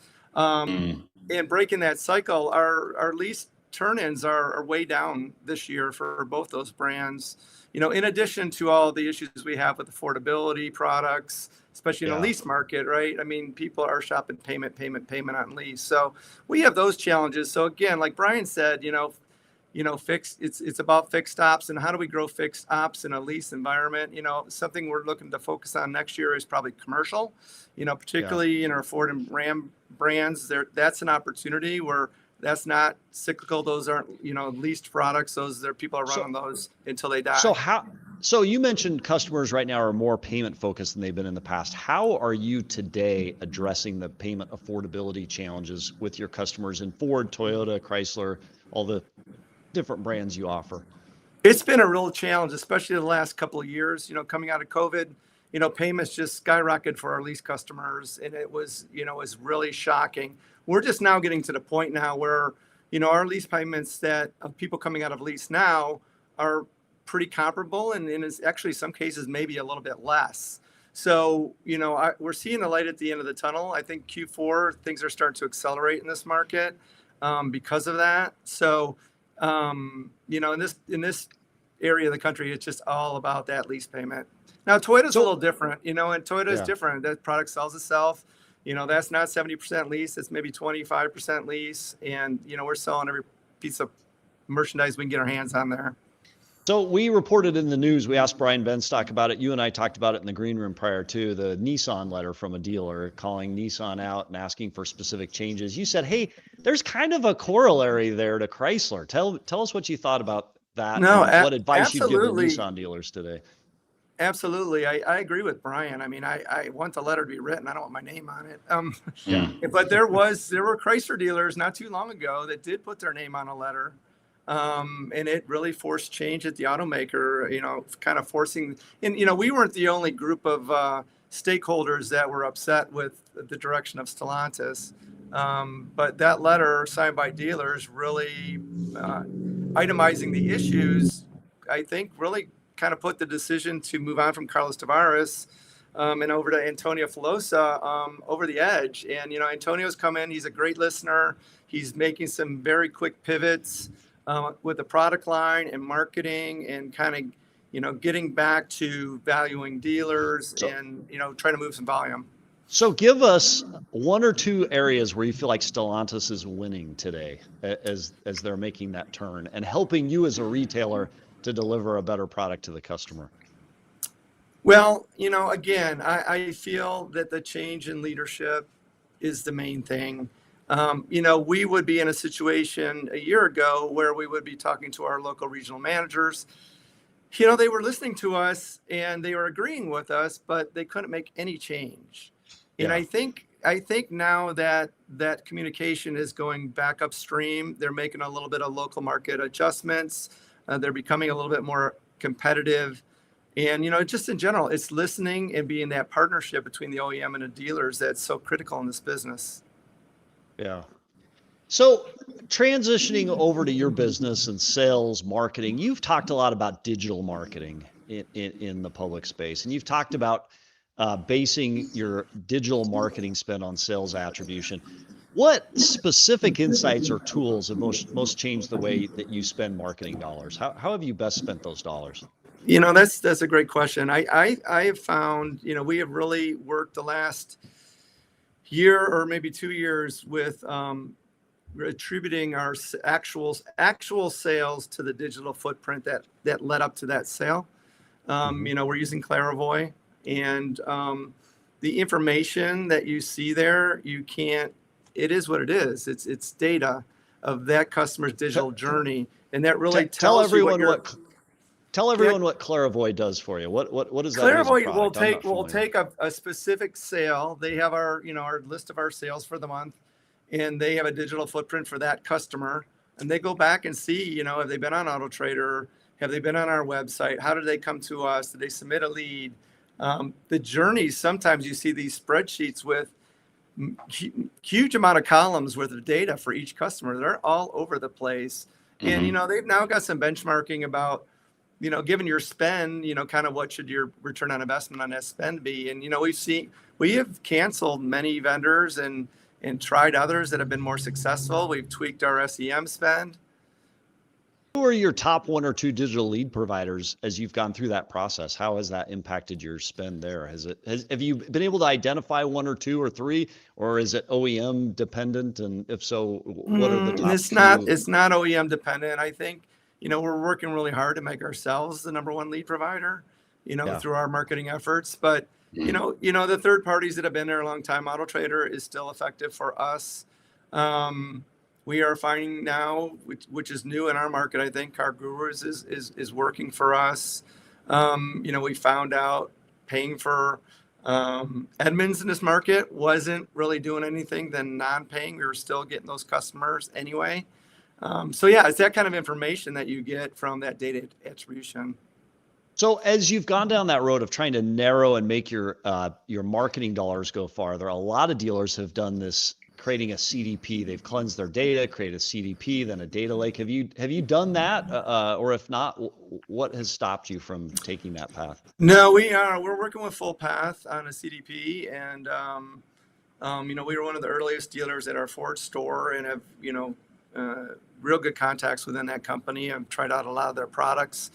Speaker 8: And breaking that cycle, our lease turn-ins are way down this year for both those brands. In addition to all the issues we have with affordability products, especially in the lease market, right? I mean, people are shopping payment on lease. So we have those challenges. So again, like Brian said, it's about fixed ops and how do we grow fixed ops in a lease environment? Something we're looking to focus on next year is probably commercial, particularly in our Ford and Ram brands. That's an opportunity where that's not cyclical. Those aren't, leased products. People are running those until they die.
Speaker 4: So you mentioned customers right now are more payment focused than they've been in the past. How are you today addressing the payment affordability challenges with your customers in Ford, Toyota, Chrysler, all the different brands you offer?
Speaker 8: It's been a real challenge, especially the last couple of years, coming out of COVID, payments just skyrocketed for our lease customers. And it was really shocking. We're just now getting to the point now where, our lease payments that of people coming out of lease now are pretty comparable. And in actually some cases, maybe a little bit less. So, we're seeing the light at the end of the tunnel. I think Q4, things are starting to accelerate in this market because of that. So, in this area of the country, it's just all about that lease payment. Now, Toyota's a little different, and Toyota is different. That product sells itself. That's not 70% lease. It's maybe 25% lease. And, we're selling every piece of merchandise we can get our hands on there.
Speaker 4: So we reported in the news, we asked Brian Benstock about it. You and I talked about it in the green room prior to the Nissan letter from a dealer calling Nissan out and asking for specific changes. You said, hey, there's kind of a corollary there to Chrysler. Tell us what you thought about that.
Speaker 8: No,
Speaker 4: and what advice you'd give the
Speaker 8: absolutely.
Speaker 4: Nissan dealers today.
Speaker 8: Absolutely. I agree with Brian. I mean, I want the letter to be written. I don't want my name on it.
Speaker 4: Yeah.
Speaker 8: But there were Chrysler dealers not too long ago that did put their name on a letter. And it really forced change at the automaker, kind of forcing, and, we weren't the only group of stakeholders that were upset with the direction of Stellantis. But that letter signed by dealers really itemizing the issues, I think really kind of put the decision to move on from Carlos Tavares and over to Antonio Filosa over the edge. And, Antonio's come in. He's a great listener. He's making some very quick pivots with the product line and marketing and kind of, getting back to valuing dealers and, trying to move some volume.
Speaker 4: So give us one or two areas where you feel like Stellantis is winning today as they're making that turn and helping you as a retailer to deliver a better product to the customer.
Speaker 8: Well, again, I feel that the change in leadership is the main thing. We would be in a situation a year ago where we would be talking to our local regional managers. They were listening to us and they were agreeing with us, but they couldn't make any change. And
Speaker 4: Yeah.
Speaker 8: I think now that communication is going back upstream, they're making a little bit of local market adjustments. They're becoming a little bit more competitive. And, just in general, it's listening and being that partnership between the OEM and the dealers that's so critical in this business.
Speaker 4: Yeah. So transitioning over to your business and sales marketing, you've talked a lot about digital marketing in the public space, and you've talked about basing your digital marketing spend on sales attribution. What specific insights or tools have most changed the way that you spend marketing dollars? How have you best spent those dollars?
Speaker 8: That's a great question. I have found, we have really worked the last year or maybe 2 years with attributing our actual sales to the digital footprint that led up to that sale. We're using Clarivoy, and the information that you see there, it is what it is. It's data of that customer's digital journey, and that really
Speaker 4: tell
Speaker 8: tells
Speaker 4: everyone
Speaker 8: you
Speaker 4: what Clarivoy does for you. What is that?
Speaker 8: Clarivoy will take a specific sale. They have our list of our sales for the month, and they have a digital footprint for that customer, and they go back and see, have they been on Auto Trader? Have they been on our website? How did they come to us? Did they submit a lead? The journey, sometimes you see these spreadsheets with huge amount of columns worth of data for each customer. They're all over the place. And, they've now got some benchmarking about, given your spend, kind of what should your return on investment on that spend be? And, we have canceled many vendors and tried others that have been more successful. We've tweaked our SEM spend.
Speaker 4: Who are your top one or two digital lead providers as you've gone through that process? How has that impacted your spend there? Have you been able to identify one or two or three, or is it OEM dependent? And if so, what are the top
Speaker 8: It's not OEM dependent. I think, we're working really hard to make ourselves the number one lead provider, through our marketing efforts. But, the third parties that have been there a long time, Auto Trader is still effective for us. We are finding now, which is new in our market, I think Car Gurus is working for us. We found out paying for Edmunds in this market wasn't really doing anything than non-paying. We were still getting those customers anyway. It's that kind of information that you get from that data attribution.
Speaker 4: So as you've gone down that road of trying to narrow and make your marketing dollars go farther, a lot of dealers have done this, creating a CDP. They've cleansed their data, created a CDP, then a data lake. Have you done that? Or if not, what has stopped you from taking that path?
Speaker 8: No, we're working with Full Path on a CDP, and we were one of the earliest dealers at our Ford store and have real good contacts within that company. I've tried out a lot of their products,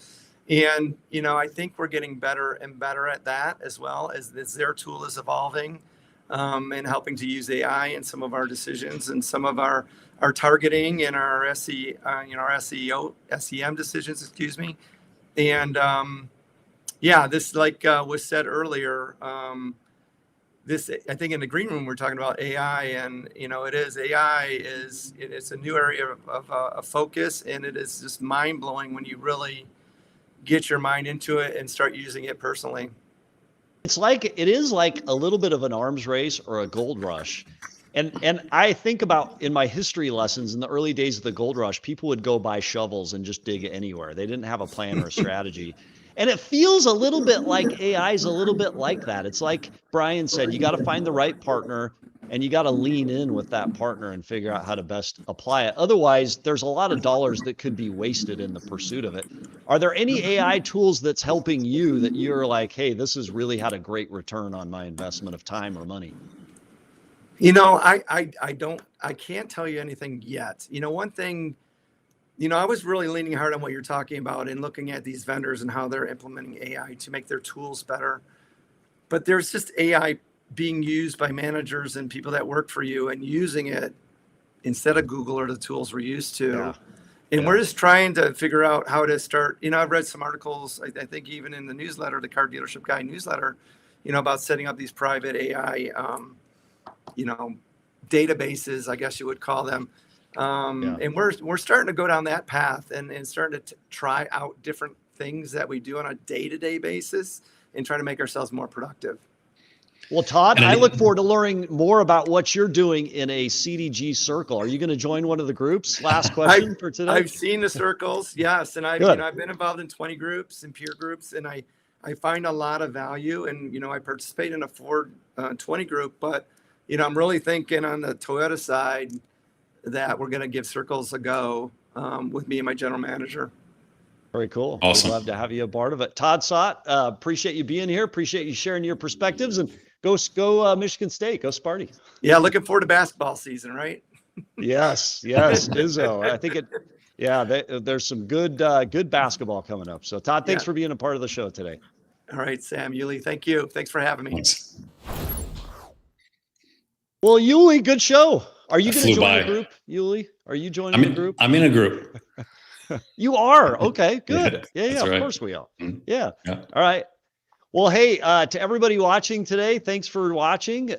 Speaker 8: and I think we're getting better and better at that, as well as their tool is evolving. And helping to use AI in some of our decisions and some of our targeting and our SEO, SEM decisions, excuse me. And this, like was said earlier, I think in the green room, we're talking about AI, and it's a new area of focus, and it is just mind blowing when you really get your mind into it and start using it personally.
Speaker 4: It is like a little bit of an arms race or a gold rush. And I think about in my history lessons in the early days of the gold rush, people would go buy shovels and just dig anywhere. They didn't have a plan or a strategy. And it feels a little bit like AI is a little bit like that. It's like Brian said, you got to find the right partner and you got to lean in with that partner and figure out how to best apply it. Otherwise, there's a lot of dollars that could be wasted in the pursuit of it. Are there any AI tools that's helping you that you're like, hey, this has really had a great return on my investment of time or money?
Speaker 8: You know, I can't tell you anything yet. You know, one thing, you know, I was really leaning hard on what you're talking about and looking at these vendors and how they're implementing AI to make their tools better. But there's just AI being used by managers and people that work for you and using it instead of Google or the tools we're used to.
Speaker 4: Yeah.
Speaker 8: And we're just trying to figure out how to start. You know, I've read some articles, I think even in the newsletter, the Car Dealership Guy newsletter, you know, about setting up these private AI, you know, databases, I guess you would call them. And we're starting to go down that path and starting to try out different things that we do on a day-to-day basis and try to make ourselves more productive.
Speaker 4: Well, Todd, I look forward to learning more about what you're doing in a CDG circle. Are you going to join one of the groups? Last question for today.
Speaker 8: I've seen the circles, yes, and I've been involved in 20 groups and peer groups, and I find a lot of value. And you know, I participate in a Ford 20 group, but you know, I'm really thinking on the Toyota side that we're going to give circles a go with me and my general manager.
Speaker 4: Very cool.
Speaker 5: Awesome.
Speaker 4: We'd love to have you a part of it. Todd Szott, appreciate you being here. Appreciate you sharing your perspectives, and go Michigan State. Go Sparty.
Speaker 8: Yeah, looking forward to basketball season, right?
Speaker 4: Yes, Izzo. I think there's some good basketball coming up. So Todd, thanks for being a part of the show today.
Speaker 8: All right, Sam, Yuli, thank you. Thanks for having me.
Speaker 5: Thanks.
Speaker 4: Well, Yuli, good show. Are you going to join the group, Yuli? Are you joining the group?
Speaker 5: I'm in a group.
Speaker 4: You are? Okay, good. Yeah,
Speaker 5: right.
Speaker 4: Of course we are. Yeah. All right. Well, hey, to everybody watching today, thanks for watching.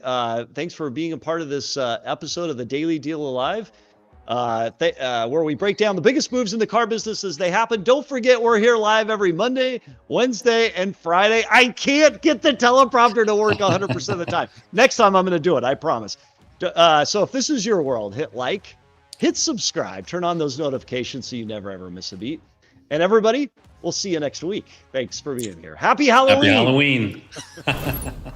Speaker 4: Thanks for being a part of this episode of the Daily Deal Alive, where we break down the biggest moves in the car business as they happen. Don't forget, we're here live every Monday, Wednesday, and Friday. I can't get the teleprompter to work 100% of the time. Next time I'm going to do it, I promise. So if this is your world, hit like, hit subscribe, turn on those notifications so you never, ever miss a beat. And everybody, we'll see you next week. Thanks for being here. Happy Halloween.
Speaker 5: Happy Halloween.